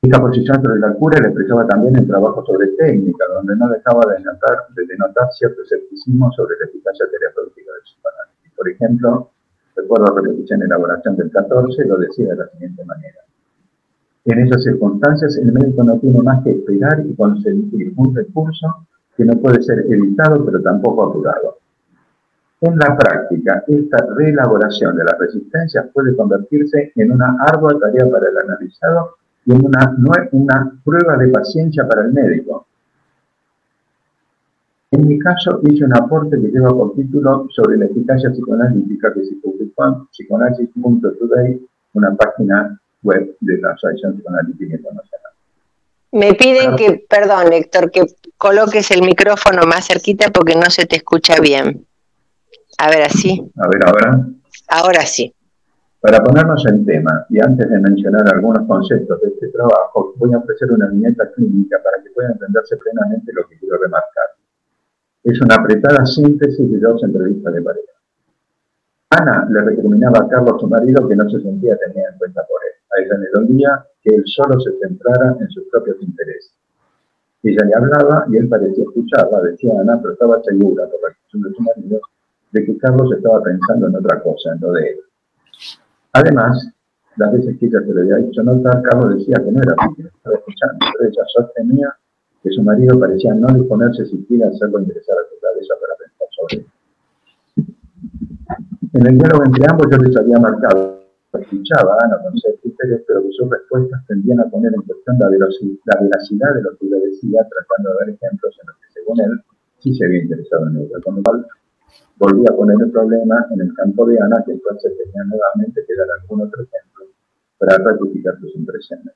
Esta posición sobre la cura la expresaba también en trabajo sobre técnica, donde no dejaba de denotar cierto escepticismo sobre la eficacia terapéutica del psicoanálisis. Por ejemplo, recuerdo que le escuché en elaboración del 14, lo decía de la siguiente manera: en esas circunstancias, el médico no tiene más que esperar y consentir un recurso que no puede ser evitado, pero tampoco apurado. En la práctica, esta reelaboración de las resistencias puede convertirse en una ardua tarea para el analizado y en una prueba de paciencia para el médico. En mi caso, hice un aporte que lleva por título sobre la eficacia psicoanalítica que se publicó en psychoanalysis.today, una página web de la Asociación Psicoanalítica Internacional. Me piden que, perdón, Héctor, que coloques el micrófono más cerquita porque no se te escucha bien. A ver, así. A ver, ahora. Ahora sí. Para ponernos en tema, y antes de mencionar algunos conceptos de este trabajo, voy a ofrecer una viñeta clínica para que pueda entenderse plenamente lo que quiero remarcar. Es una apretada síntesis de 2 entrevistas de pareja. Ana le recriminaba a Carlos, su marido, que no se sentía tenida en cuenta por él. A ella le dolía que él solo se centrara en sus propios intereses. Ella le hablaba y él parecía escucharla, decía Ana, pero estaba segura, por la acción de su marido, de que Carlos estaba pensando en otra cosa, en lo de él. Además, las veces que ella se le había dicho notar, Carlos decía que no era así, que no estaba escuchando, pero ella sostenía que su marido parecía no disponerse siquiera a hacerlo ingresar a su cabeza para pensar sobre él. En el diálogo entre ambos yo les había marcado, escuchaba a Ana con ese criterio, pero que sus respuestas tendían a poner en cuestión la veracidad de lo que ella decía, tratando de dar ejemplos en los que, según él, sí se había interesado en ella, con lo cual volvía a poner el problema en el campo de Ana, que entonces tenía nuevamente que dar algún otro ejemplo para ratificar sus impresiones.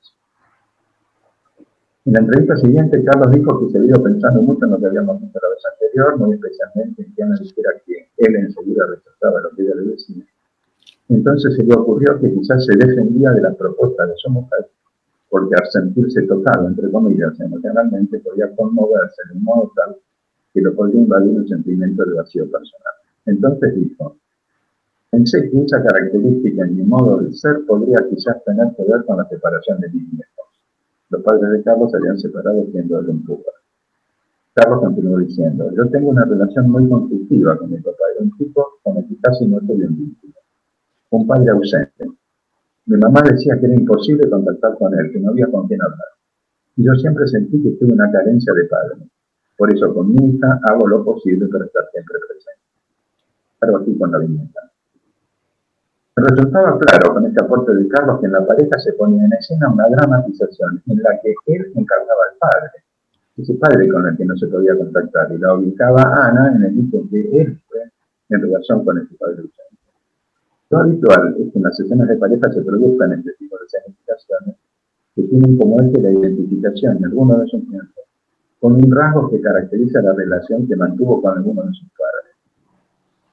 En la entrevista siguiente, Carlos dijo que se había pensando mucho en lo que habíamos visto la vez anterior, muy especialmente en que Ana dijera que él enseguida rechazaba lo que ella le decía. Entonces se le ocurrió que quizás se defendía de la propuesta de su mujer, porque al sentirse tocado, entre comillas, emocionalmente, podía conmoverse de un modo tal que lo podía invadir un sentimiento de vacío personal. Entonces dijo: Pensé que esa característica en mi modo de ser podría quizás tener que ver con la separación de mis viejos. Los padres de Carlos se habían separado siendo él un puber. Carlos continuó diciendo: yo tengo una relación muy conflictiva con mi papá, era un tipo con el que casi no tuve un vínculo. Un padre ausente. Mi mamá decía que era imposible contactar con él, que no había con quién hablar. Y yo siempre sentí que tuve una carencia de padre. Por eso con mi hija hago lo posible para estar siempre presente. Algo así con la viñeta. Me resultaba claro con este aporte de Carlos que en la pareja se ponía en escena una dramatización en la que él encarnaba al padre, ese padre con el que no se podía contactar, y la ubicaba a Ana en el hecho que él fue en relación con ese padre ausente. Lo habitual es que en las escenas de pareja se produzcan este tipo de escenificaciones que tienen como eje la identificación de alguno de sus miembros con un rasgo que caracteriza la relación que mantuvo con alguno de sus padres.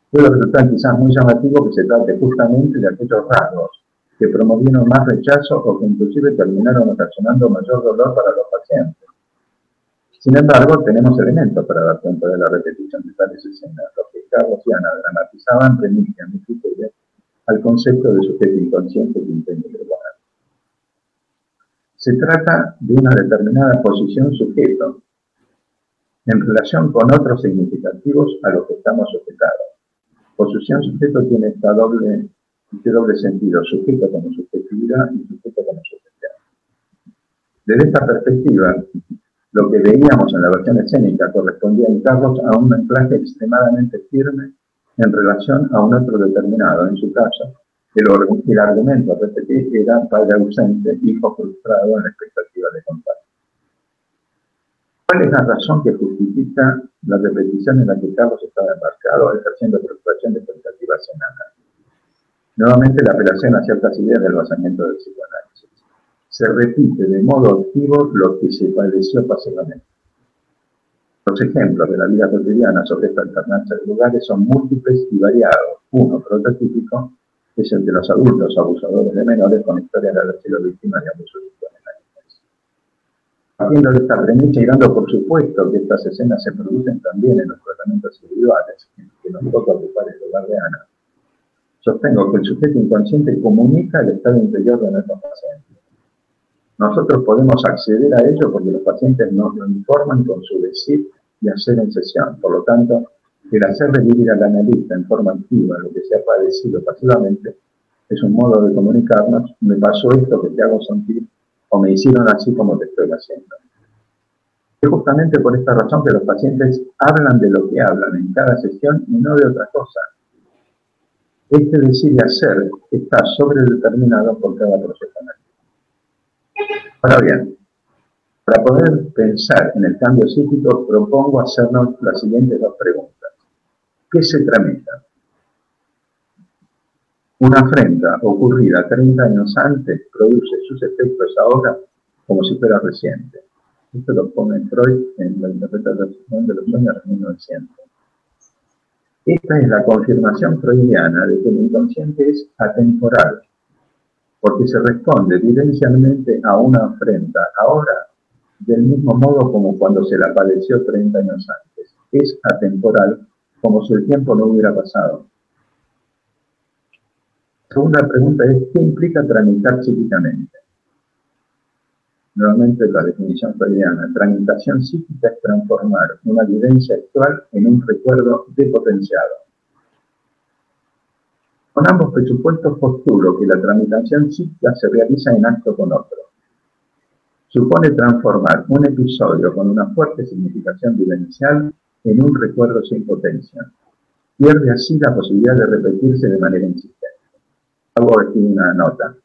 Puede resultar quizás muy llamativo que se trate justamente de aquellos rasgos que promovieron más rechazo o que inclusive terminaron ocasionando mayor dolor para los pacientes. Sin embargo, tenemos elementos para dar cuenta de la repetición de tales escenas. Los que Carlos y Ana dramatizaban remiten mi criterio al concepto de sujeto inconsciente que intento proponer. Se trata de una determinada posición sujeto en relación con otros significativos a los que estamos sujetados. Posición sujeto tiene este doble sentido, sujeto como subjetividad y sujeto como subjetividad. Desde esta perspectiva, lo que veíamos en la versión escénica correspondía en Carlos a un anclaje extremadamente firme en relación a un otro determinado. En su caso, el argumento a repetir era padre ausente, hijo frustrado en la expectativa de contacto. ¿Cuál es la razón que justifica la repetición en la que Carlos estaba embarcado, ejerciendo frustración de expectativas en Ana? Nuevamente la apelación a ciertas ideas del basamiento del psicoanálisis. Se repite de modo activo lo que se padeció pasivamente. Los ejemplos de la vida cotidiana sobre esta alternancia de lugares son múltiples y variados. Uno prototípico es el de los adultos abusadores de menores con historias de haber sido víctimas de abusos sexuales. Partiendo de esta premisa y dando por supuesto que estas escenas se producen también en los tratamientos individuales, en los que nos toca ocupar el lugar de Ana, sostengo que el sujeto inconsciente comunica el estado interior de nuestros pacientes. Nosotros podemos acceder a ello porque los pacientes nos lo informan con su decir y hacer en sesión. Por lo tanto, el hacer revivir al analista en forma activa lo que se ha padecido pasivamente es un modo de comunicarnos: me pasó esto que te hago sentir, o me hicieron así como te estoy haciendo. Es justamente por esta razón que los pacientes hablan de lo que hablan en cada sesión y no de otra cosa. Este decir y hacer está sobredeterminado por cada proceso analítico. Ahora bien, para poder pensar en el cambio psíquico, propongo hacernos las siguientes dos preguntas. ¿Qué se tramita? Una afrenta ocurrida 30 años antes produce sus efectos ahora como si fuera reciente. Esto lo pone Freud en la interpretación de los sueños de 1900. Esta es la confirmación freudiana de que el inconsciente es atemporal, porque se responde vivencialmente a una afrenta ahora del mismo modo como cuando se la padeció 30 años antes. Es atemporal, como si el tiempo no hubiera pasado. La segunda pregunta es: ¿qué implica tramitar psíquicamente? Nuevamente la definición freudiana. Tramitación psíquica es transformar una vivencia actual en un recuerdo depotenciado. Con ambos presupuestos postulo que la tramitación psíquica se realiza en acto con otro. Supone transformar un episodio con una fuerte significación vivencial en un recuerdo sin potencia. Pierde así la posibilidad de repetirse de manera insistente. Hago aquí una nota.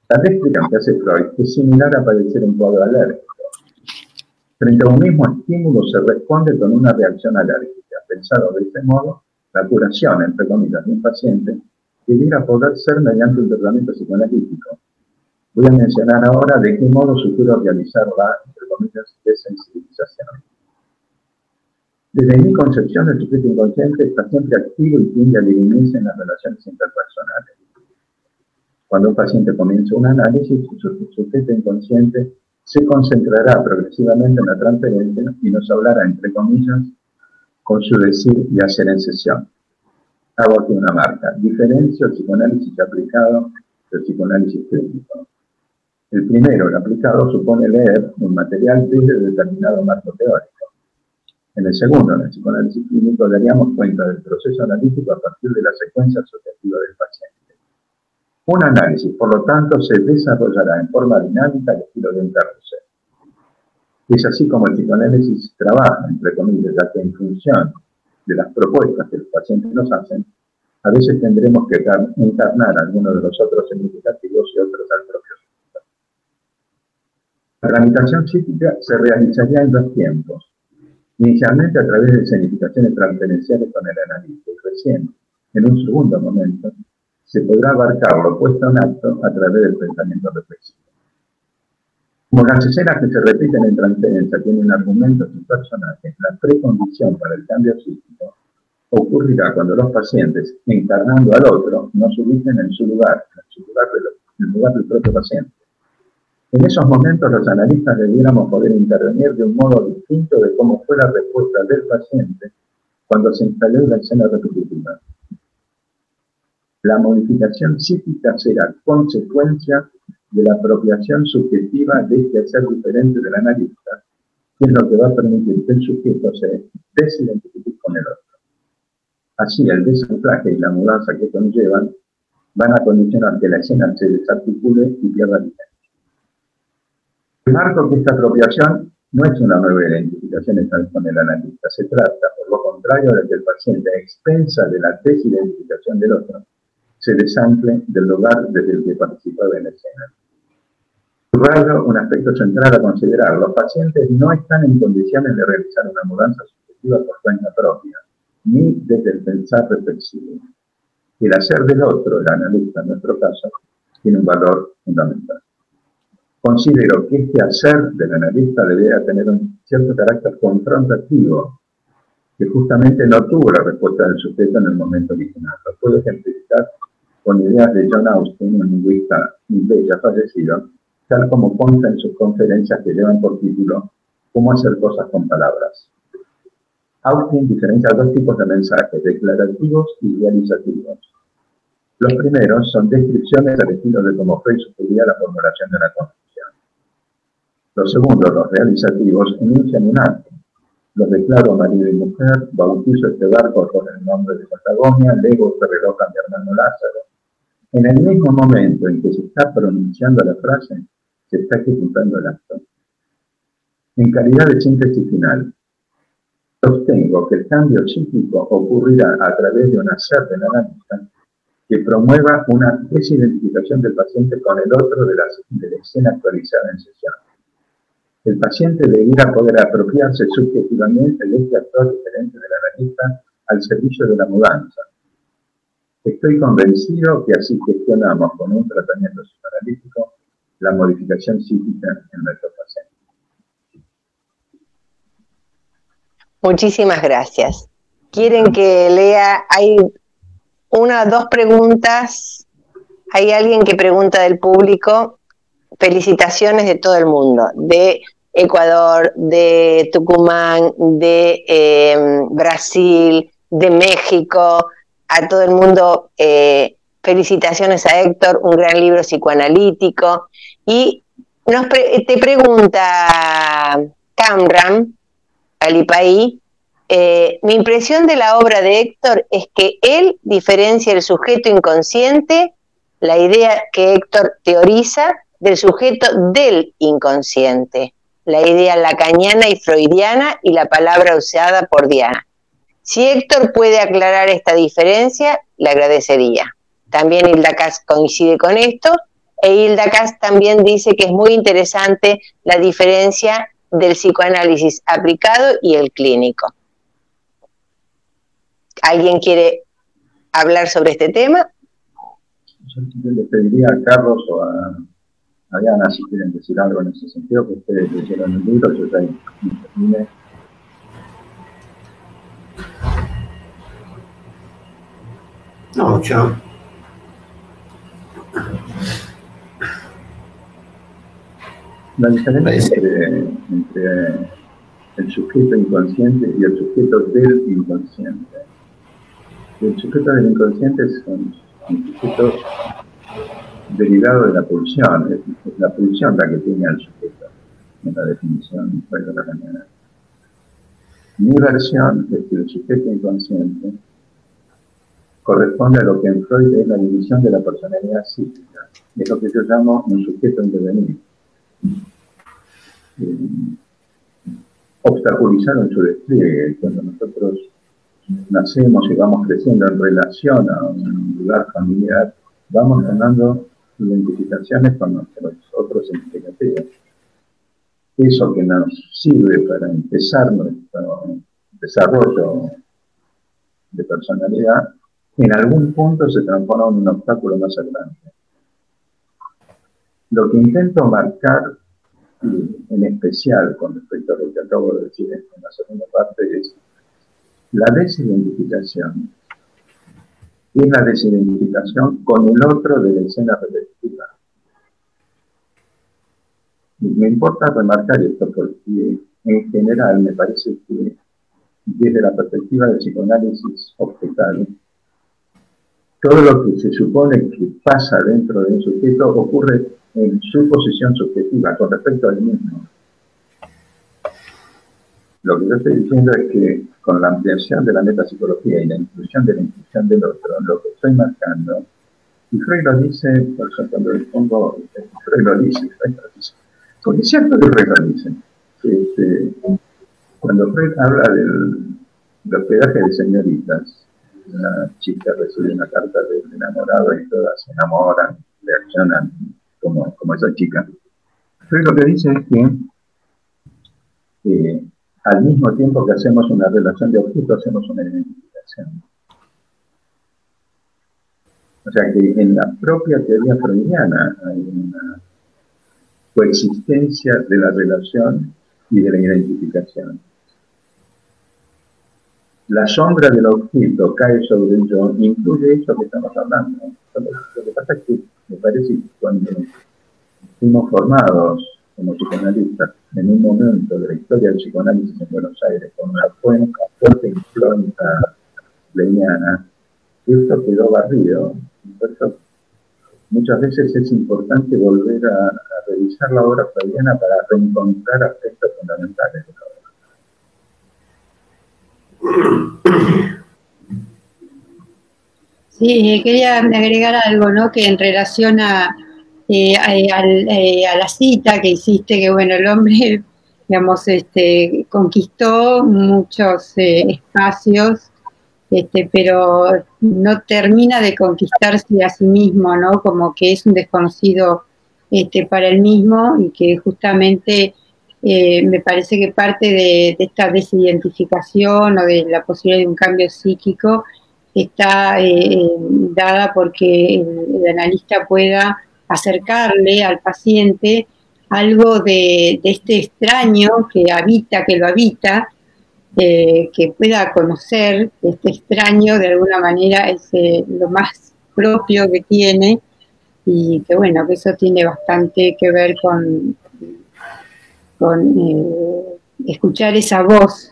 La réplica que hace Freud es similar a padecer un cuadro alérgico. Frente a un mismo estímulo se responde con una reacción alérgica. Pensado de este modo, la curación, entre comillas, de un paciente debiera poder ser mediante un tratamiento psicoanalítico. Voy a mencionar ahora de qué modo sugiero realizar la, entre comillas, desensibilización. Desde mi concepción, el sujeto inconsciente está siempre activo y tiende a dirimirse en las relaciones interpersonales. Cuando un paciente comienza un análisis, su sujeto inconsciente se concentrará progresivamente en la transferencia y nos hablará, entre comillas, con su decir y hacer en sesión. hago aquí una marca. Diferencio el psicoanálisis aplicado del psicoanálisis clínico. El primero, el aplicado, supone leer un material desde determinado marco teórico. En el segundo, en el psicoanálisis clínico, daríamos cuenta del proceso analítico a partir de la secuencia asociativa del paciente. Un análisis, por lo tanto, se desarrollará en forma dinámica al estilo de un carrusel. Es así como el psicoanálisis trabaja, entre comillas, ya que en función de las propuestas que los pacientes nos hacen, a veces tendremos que encarnar algunos de los otros significativos y otros al propio significado. La tramitación psíquica se realizaría en dos tiempos. Inicialmente a través de escenificaciones transferenciales con el analista, y recién, en un segundo momento, se podrá abarcar lo puesto en acto a través del pensamiento reflexivo. Como las escenas que se repiten en transferencia tienen argumentos y personajes, la precondición para el cambio psíquico ocurrirá cuando los pacientes, encarnando al otro, no se ubiquen en su lugar, en el lugar del propio paciente. En esos momentos los analistas debiéramos poder intervenir de un modo distinto de cómo fue la respuesta del paciente cuando se instaló la escena repetitiva. La modificación psíquica será consecuencia de la apropiación subjetiva de este hacer diferente del analista, que es lo que va a permitir que el sujeto se desidentifique con el otro. Así, el desanclaje y la mudanza que conllevan van a condicionar que la escena se desarticule y pierda vigencia. Remarco que esta apropiación no es una nueva identificación con el analista, se trata, por lo contrario, de que el paciente, a expensa de la desidentificación del otro, se desancle del lugar desde el que participaba en la escena. Subrayo un aspecto central a considerar: los pacientes no están en condiciones de realizar una mudanza subjetiva por cuenta propia, ni desde el pensar reflexivo. El hacer del otro, el analista en nuestro caso, tiene un valor fundamental. Considero que este hacer del analista debería tener un cierto carácter confrontativo, que justamente no tuvo la respuesta del sujeto en el momento original. Lo puedo ejemplificar con ideas de John Austin, un lingüista inglés ya fallecido, tal como consta en sus conferencias que llevan por título "Cómo hacer cosas con palabras". Austin diferencia dos tipos de mensajes, declarativos y realizativos. Los primeros son descripciones al estilo de cómo fue y sugería la formulación de una conclusión. Los segundos, los realizativos, enuncian un acto. Los declaro marido y mujer, bautizo este barco con el nombre de Patagonia, lego este reloj a mi hermano Lázaro. En el mismo momento en que se está pronunciando la frase, se está ejecutando el acto. En calidad de síntesis final, sostengo que el cambio psíquico ocurrirá a través de un hacer del analista que promueva una desidentificación del paciente con el otro de la escena actualizada en sesión. El paciente debiera poder apropiarse subjetivamente de este actor diferente del analista al servicio de la mudanza. Estoy convencido que así gestionamos con un tratamiento psicoanalítico la modificación psíquica en nuestro paciente. Muchísimas gracias. ¿Quieren que lea? Hay una o dos preguntas. Hay alguien que pregunta del público. Felicitaciones de todo el mundo, de Ecuador, de Tucumán, de Brasil, de México, a todo el mundo. Felicitaciones a Héctor, un gran libro psicoanalítico. Y te pregunta Camram Alipaí, mi impresión de la obra de Héctor es que él diferencia el sujeto inconsciente, la idea que Héctor teoriza, del sujeto del inconsciente, la idea lacaniana y freudiana y la palabra usada por Diana. Si Héctor puede aclarar esta diferencia, le agradecería. También Hilda Kass coincide con esto, e Hilda Kass también dice que es muy interesante la diferencia del psicoanálisis aplicado y el clínico. ¿Alguien quiere hablar sobre este tema? Yo le pediría a Carlos o a Diana si quieren decir algo en ese sentido, que ustedes leyeron el libro, yo ya terminé. No, yo. La diferencia entre el sujeto inconsciente y el sujeto del inconsciente. El sujeto del inconsciente es un sujeto derivado de la pulsión, es la pulsión la que tiene al sujeto, en la definición de la mañana. Mi versión es que el sujeto inconsciente corresponde a lo que en Freud es la división de la personalidad psíquica, es lo que yo llamo un sujeto en devenir. Obstaculizar en su despliegue. Cuando nosotros nacemos y vamos creciendo en relación a un lugar familiar, vamos ganando identificaciones con nuestros otros significativos. Eso que nos sirve para empezar nuestro desarrollo de personalidad, en algún punto se transforma en un obstáculo más adelante. Lo que intento marcar, en especial con respecto a lo que acabo de decir en la segunda parte, es la desidentificación. Es la desidentificación con el otro de la escena repetitiva. Y me importa remarcar esto porque en general me parece que desde la perspectiva del psicoanálisis objetal, todo lo que se supone que pasa dentro de un sujeto ocurre en su posición subjetiva con respecto al mismo. Lo que yo estoy diciendo es que con la ampliación de la metapsicología y la inclusión de la inclusión del otro, lo que estoy marcando, y Freud lo dice, por eso cuando le pongo, Freud lo dice, porque es cierto que Freud lo dice. Cuando Freud habla del hospedaje de señoritas, una chica recibe una carta del enamorado y todas se enamoran, reaccionan como esa chica. Freud lo que dice es que al mismo tiempo que hacemos una relación de objeto, hacemos una identificación. O sea que en la propia teoría freudiana hay una coexistencia de la relación y de la identificación. La sombra del objeto cae sobre el yo, incluye eso que estamos hablando. Lo que pasa es que me parece que cuando fuimos formados como psicoanalistas en un momento de la historia del psicoanálisis en Buenos Aires, con una fuerte influencia leiniana, esto quedó barrido. Por eso muchas veces es importante volver a revisar la obra freudiana para reencontrar aspectos fundamentales de la obra. Sí, quería agregar algo, ¿no? Que en relación a la cita que hiciste, que bueno, el hombre, digamos, conquistó muchos espacios, pero no termina de conquistarse a sí mismo, ¿no? Como que es un desconocido para él mismo y que justamente me parece que parte de esta desidentificación o de la posibilidad de un cambio psíquico está dada porque el analista pueda acercarle al paciente algo de este extraño que lo habita, que pueda conocer este extraño de alguna manera es lo más propio que tiene y que bueno, que eso tiene bastante que ver con escuchar esa voz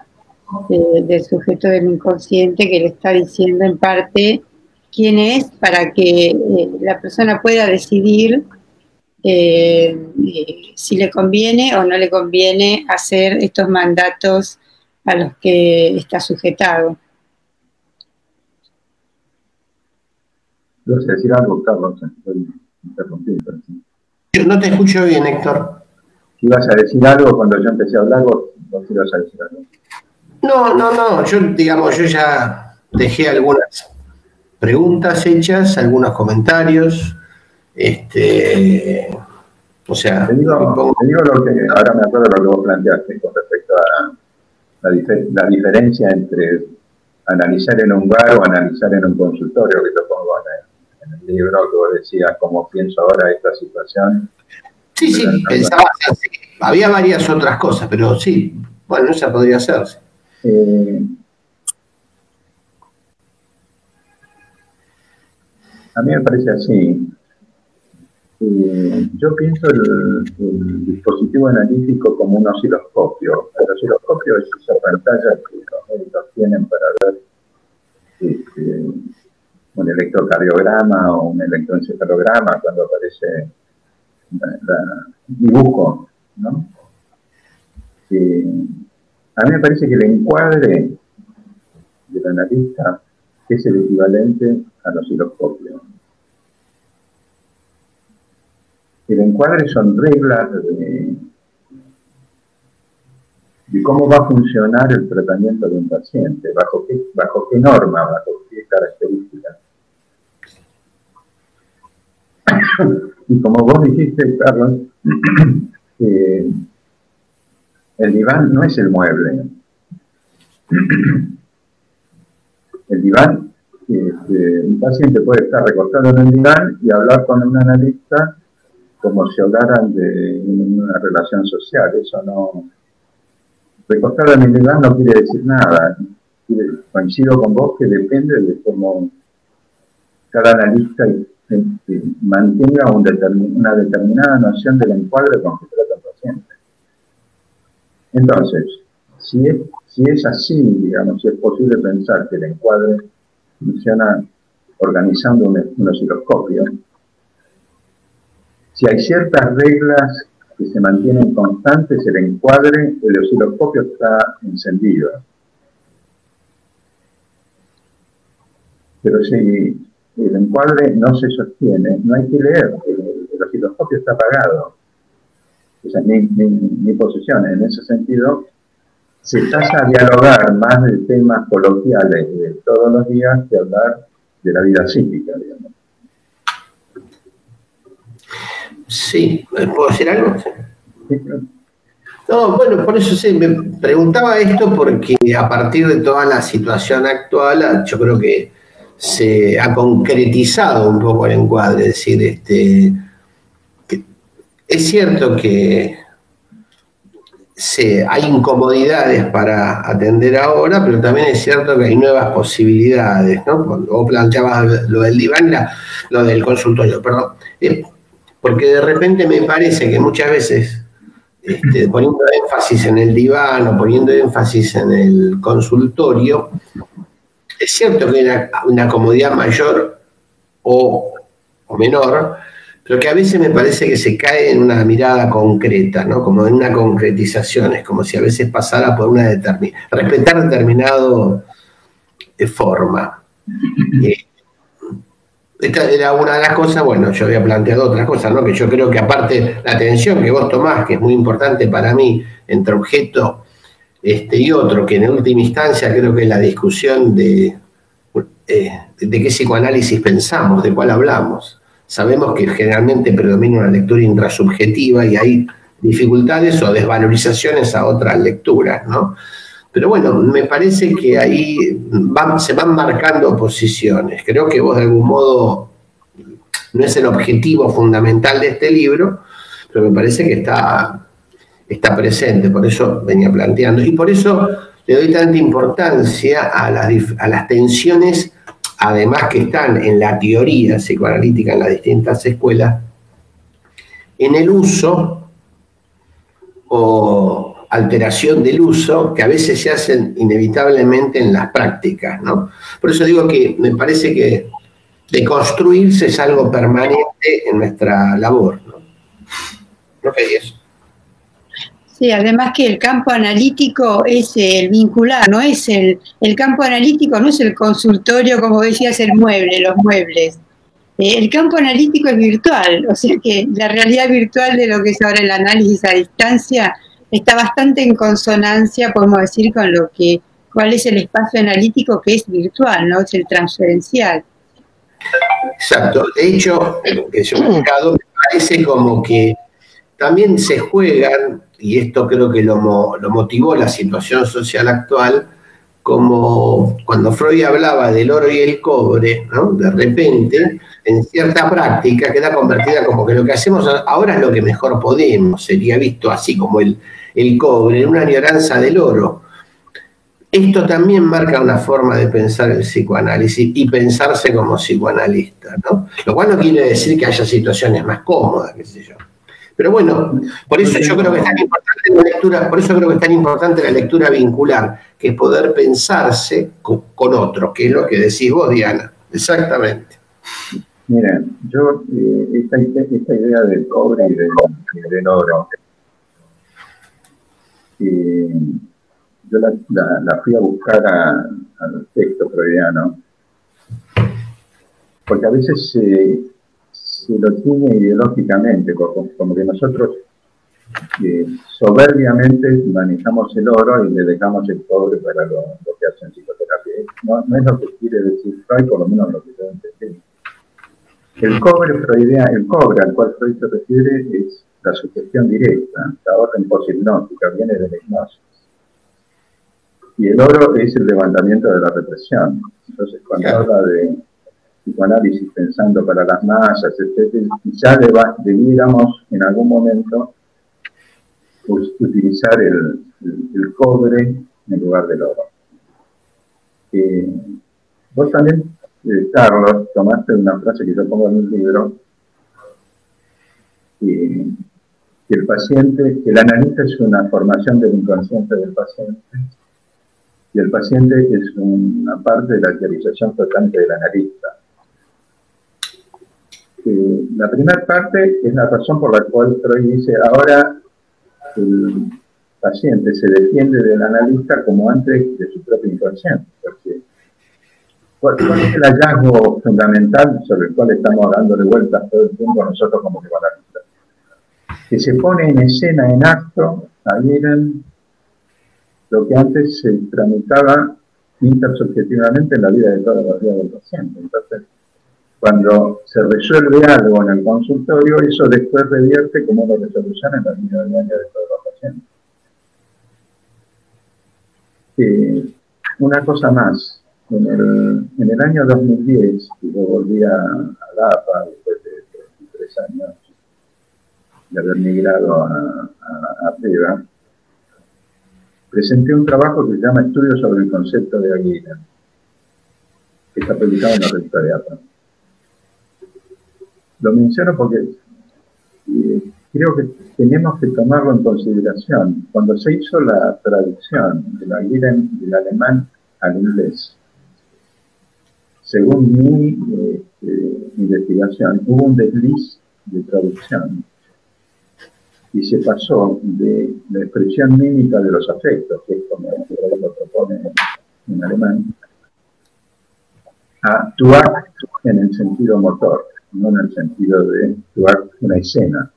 del sujeto del inconsciente que le está diciendo en parte quién es para que la persona pueda decidir si le conviene o no le conviene hacer estos mandatos a los que está sujetado. ¿Vas a decir algo, Carlos? Estoy interrumpiendo. Yo no te escucho bien, Héctor. Si vas a decir algo cuando yo empecé a hablar, vos ibas a decir algo. No, yo ya dejé algunas preguntas hechas, algunos comentarios, o sea... Te digo lo que, ahora me acuerdo lo que vos planteaste con respecto a la diferencia entre analizar en un bar o analizar en un consultorio, que yo pongo en el libro, que vos decías cómo pienso ahora esta situación. Sí, pensaba, había varias otras cosas, pero sí, bueno, esa podría hacerse. A mí me parece así. Yo pienso el dispositivo analítico como un osciloscopio. El osciloscopio es esa pantalla que los médicos tienen para ver electrocardiograma o un electroencefalograma cuando aparece dibujo, ¿no? A mí me parece que el encuadre del analista es el equivalente al osciloscopio. El encuadre son reglas de cómo va a funcionar el tratamiento de un paciente, bajo qué norma, bajo qué características. Y como vos dijiste, Carlos, el diván no es el mueble. El diván, un paciente puede estar recostado en el diván y hablar con un analista como si hablaran de una relación social. Eso no... Recostado en el diván no quiere decir nada. Coincido con vos que depende de cómo cada analista mantenga una determinada noción del encuadre con que trata el paciente. Entonces, si es así, digamos, si es posible pensar que el encuadre funciona organizando un osciloscopio, si hay ciertas reglas que se mantienen constantes, el encuadre, el osciloscopio está encendido. Pero si el encuadre no se sostiene, no hay que leer, el osciloscopio está apagado. Esa es mi posición. En ese sentido, se pasa a dialogar más de temas coloquiales de todos los días que hablar de la vida psíquica, digamos. Sí, ¿puedo decir algo? Sí, claro. No, bueno, por eso sí, me preguntaba esto porque a partir de toda la situación actual, yo creo que se ha concretizado un poco el encuadre, es decir, que es cierto que hay incomodidades para atender ahora, pero también es cierto que hay nuevas posibilidades, ¿no? Cuando vos planteabas lo del diván, lo del consultorio, perdón, porque de repente me parece que muchas veces, poniendo énfasis en el diván o poniendo énfasis en el consultorio, es cierto que hay una comodidad mayor o menor, pero que a veces me parece que se cae en una mirada concreta, ¿no? Como en una concretización, es como si a veces pasara por respetar determinado forma. Esta era una de las cosas, bueno, yo había planteado otras cosas, ¿no? Que yo creo que aparte la atención que vos tomás, que es muy importante para mí, entre objeto y otro, que en última instancia creo que es la discusión de qué psicoanálisis pensamos, de cuál hablamos. Sabemos que generalmente predomina una lectura intrasubjetiva y hay dificultades o desvalorizaciones a otras lecturas, ¿no? Pero bueno, me parece que ahí se van marcando posiciones. Creo que vos de algún modo no es el objetivo fundamental de este libro, pero me parece que está presente, por eso venía planteando. Y por eso le doy tanta importancia a las tensiones, además que están en la teoría psicoanalítica en las distintas escuelas, en el uso o alteración del uso que a veces se hacen inevitablemente en las prácticas, ¿no? Por eso digo que me parece que deconstruirse es algo permanente en nuestra labor, ¿no? ¿No crees? Sí, además que el campo analítico es el vincular, no es el campo analítico no es el consultorio, como decías, el mueble, los muebles. El campo analítico es virtual, o sea que la realidad virtual de lo que es ahora el análisis a distancia está bastante en consonancia, podemos decir, con cuál es el espacio analítico que es virtual, ¿no? Es el transferencial. Exacto. De hecho, que yo me parece como que también se juegan, y esto creo que lo motivó la situación social actual, como cuando Freud hablaba del oro y el cobre, ¿no? De repente, en cierta práctica queda convertida como que lo que hacemos ahora es lo que mejor podemos, sería visto así como el cobre, en una añoranza del oro. Esto también marca una forma de pensar el psicoanálisis y pensarse como psicoanalista, ¿no? Lo cual no quiere decir que haya situaciones más cómodas, qué sé yo. Pero bueno, por eso yo creo que es tan importante la lectura, por eso creo que es tan importante la lectura vincular, que es poder pensarse con otro, que es lo que decís vos, Diana. Exactamente. Miren, yo esta idea del cobre y del oro, yo la fui a buscar al texto freudiano, porque a veces se lo tiene ideológicamente, como que nosotros soberbiamente manejamos el oro y le dejamos el cobre para lo que hacen psicoterapia. No es lo que quiere decir Freud, por lo menos lo que yo entendí. El cobre al cual Freud se refiere es la sugestión directa, la orden poshipnótica, viene de la hipnosis. Y el oro es el levantamiento de la represión. Entonces, cuando habla de psicoanálisis pensando para las masas, etc., ya debiéramos en algún momento utilizar el cobre en lugar del oro. Vos también, Carlos, tomaste una frase que yo pongo en un libro, que el paciente, que el analista es una formación del inconsciente del paciente, y el paciente es una parte de la teorización flotante del analista. La primera parte es la razón por la cual Freud dice, ahora el paciente se defiende del analista como antes de su propio inconsciente, porque ¿cuál es el hallazgo fundamental sobre el cual estamos dándole vueltas todo el tiempo nosotros como psicoanalistas? Que se pone en escena, en acto, adhieren lo que antes se tramitaba intersubjetivamente en la vida de todos los días del paciente. Entonces, cuando se resuelve algo en el consultorio, eso después revierte como una resolución en la vida diaria de todos los pacientes. Una cosa más, en el año 2010, yo volví a la APA después de 23 años de haber migrado a PEVA, presenté un trabajo que se llama Estudios sobre el concepto de Aguirre, que está publicado en la revista de APA. Lo menciono porque creo que tenemos que tomarlo en consideración. Cuando se hizo la traducción de Aguirre del alemán al inglés, según mi investigación, hubo un desliz de traducción y se pasó de la expresión mímica de los afectos, que es como lo propone en alemán, a to act en el sentido motor, no en el sentido de to act una escena.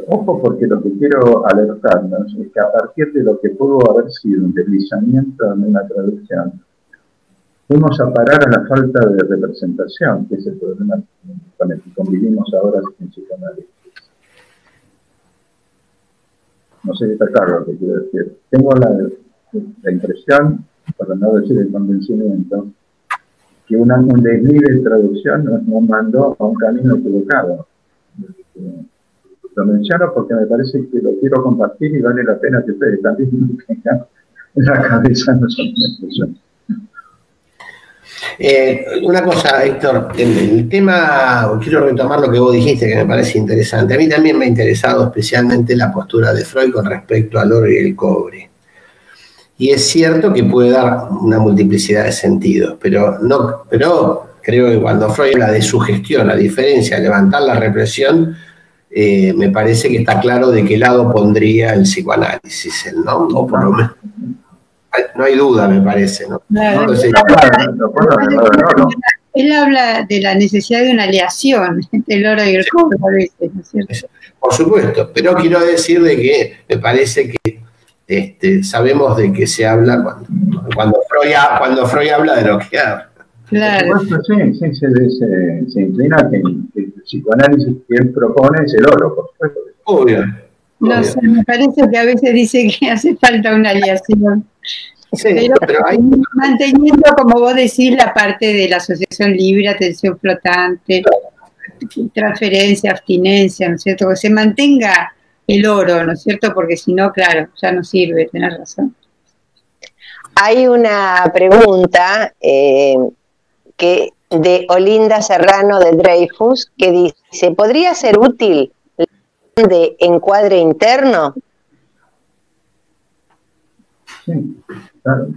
Ojo, porque lo que quiero alertarnos es que a partir de lo que pudo haber sido un deslizamiento en una traducción, fuimos a parar a la falta de representación, que es el problema con el que convivimos ahora en psicoanálisis. No sé si está claro lo que quiero decir. Tengo la impresión, para no decir el convencimiento, que un desliz de traducción nos mandó a un camino equivocado. Lo menciono porque me parece que lo quiero compartir y vale la pena que ustedes también tengan en la cabeza nosotros. Una cosa, Héctor, el tema, quiero retomar lo que vos dijiste, que me parece interesante. A mí también me ha interesado especialmente la postura de Freud con respecto al oro y el cobre. Y es cierto que puede dar una multiplicidad de sentidos, pero creo que cuando Freud habla de sugestión, a diferencia de levantar la represión, me parece que está claro de qué lado pondría el psicoanálisis, ¿no? O por lo menos. No hay duda, me parece, ¿no? Él habla de la necesidad de una aleación entre el oro y el cobre, a veces, ¿no es cierto? Por supuesto, pero quiero decir de que me parece que sabemos de que se habla cuando Freud habla de lo que habla. Claro. Sí, se inclina que el psicoanálisis que él propone es el oro, por supuesto. Obvio. No sé, me parece que a veces dice que hace falta una aleación. Sí, pero hay... manteniendo, como vos decís, la parte de la asociación libre, atención flotante, transferencia, abstinencia, ¿no es cierto? Que se mantenga el oro, ¿no es cierto? Porque si no, claro, ya no sirve, tenés razón. Hay una pregunta que de Olinda Serrano de Dreyfus que dice, ¿podría ser útil de encuadre interno? Sí, claro.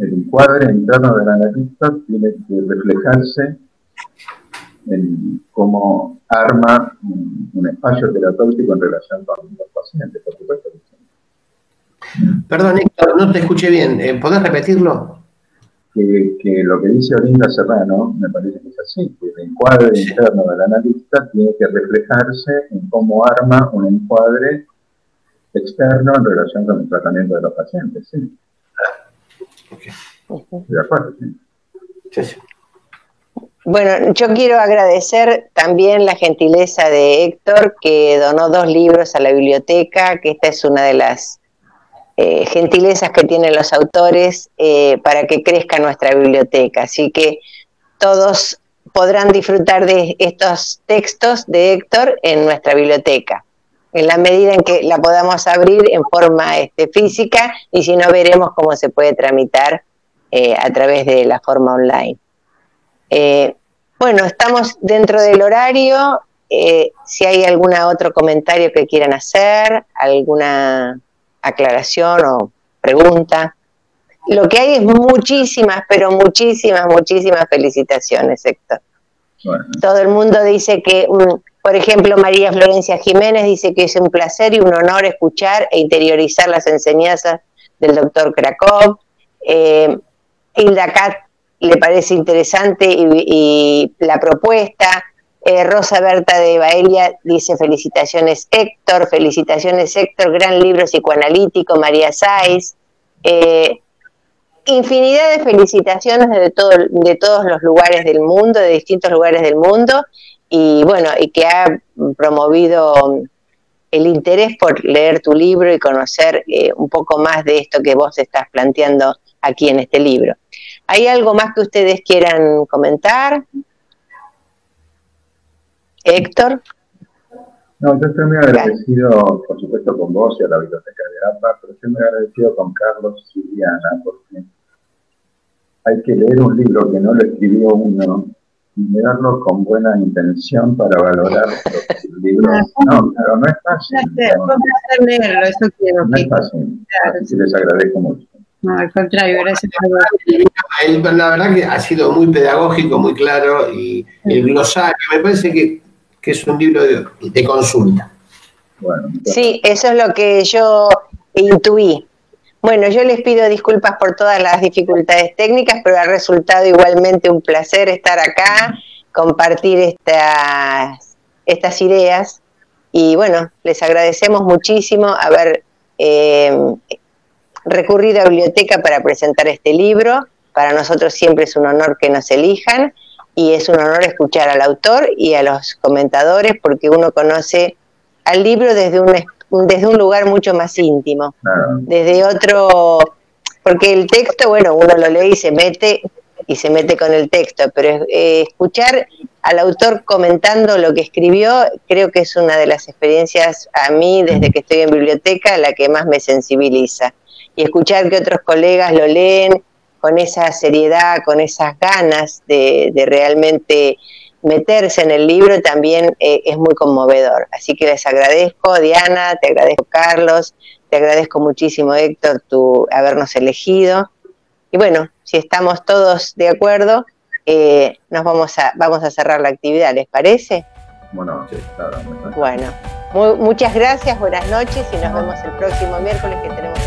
el encuadre interno del analista tiene que reflejarse en cómo arma un espacio terapéutico en relación con los pacientes, por supuesto. Perdón, Héctor, no te escuché bien. ¿Podés repetirlo? Que lo que dice Olinda Serrano, me parece que es así, que el encuadre interno del analista tiene que reflejarse en cómo arma un encuadre externo en relación con el tratamiento de los pacientes, sí. Okay. De acuerdo, sí. Sí, sí. Bueno, yo quiero agradecer también la gentileza de Héctor, que donó 2 libros a la biblioteca, que esta es una de las gentilezas que tienen los autores para que crezca nuestra biblioteca. Así que todos podrán disfrutar de estos textos de Héctor en nuestra biblioteca, en la medida en que la podamos abrir en forma física, y si no, veremos cómo se puede tramitar a través de la forma online. Bueno, estamos dentro del horario. Si hay algún otro comentario que quieran hacer, alguna aclaración o pregunta. Lo que hay es muchísimas, pero muchísimas felicitaciones, Héctor. Bueno. Todo el mundo dice que, por ejemplo, María Florencia Jiménez dice que es un placer y un honor escuchar e interiorizar las enseñanzas del doctor Krakow. Hilda Cat le parece interesante y la propuesta. Rosa Berta de Baelia dice felicitaciones Héctor, gran libro psicoanalítico. María Sáiz, infinidad de felicitaciones de todos los lugares del mundo, de distintos lugares del mundo, y bueno, y que ha promovido el interés por leer tu libro y conocer un poco más de esto que vos estás planteando aquí en este libro. ¿Hay algo más que ustedes quieran comentar? Héctor. No, yo estoy muy agradecido, por supuesto, con vos y a la biblioteca de APA, pero estoy muy agradecido con Carlos y Diana, porque hay que leer un libro que no lo escribió uno y leerlo con buena intención para valorar los libros. No, claro, no es fácil. Leerlo, eso quiero. No es fácil, así que les agradezco mucho. No, al contrario, gracias por vos. La verdad que ha sido muy pedagógico, muy claro, y el glosario, me parece que es un libro de consulta. Bueno, sí, eso es lo que yo intuí. Bueno, yo les pido disculpas por todas las dificultades técnicas, pero ha resultado igualmente un placer estar acá, compartir estas ideas, y bueno, les agradecemos muchísimo haber recurrido a biblioteca para presentar este libro. Para nosotros siempre es un honor que nos elijan, y es un honor escuchar al autor y a los comentadores, porque uno conoce al libro desde un lugar mucho más íntimo, desde otro, porque el texto, bueno, uno lo lee y se mete con el texto, pero escuchar al autor comentando lo que escribió, creo que es una de las experiencias, a mí, desde que estoy en biblioteca, la que más me sensibiliza. Y escuchar que otros colegas lo leen con esa seriedad, con esas ganas de realmente meterse en el libro, también es muy conmovedor. Así que les agradezco, Diana, te agradezco, Carlos, te agradezco muchísimo, Héctor, habernos elegido. Y bueno, si estamos todos de acuerdo, vamos a cerrar la actividad, ¿les parece? Bueno, sí, claro. Bueno, muchas gracias, buenas noches, y nos vemos el próximo miércoles, que tenemos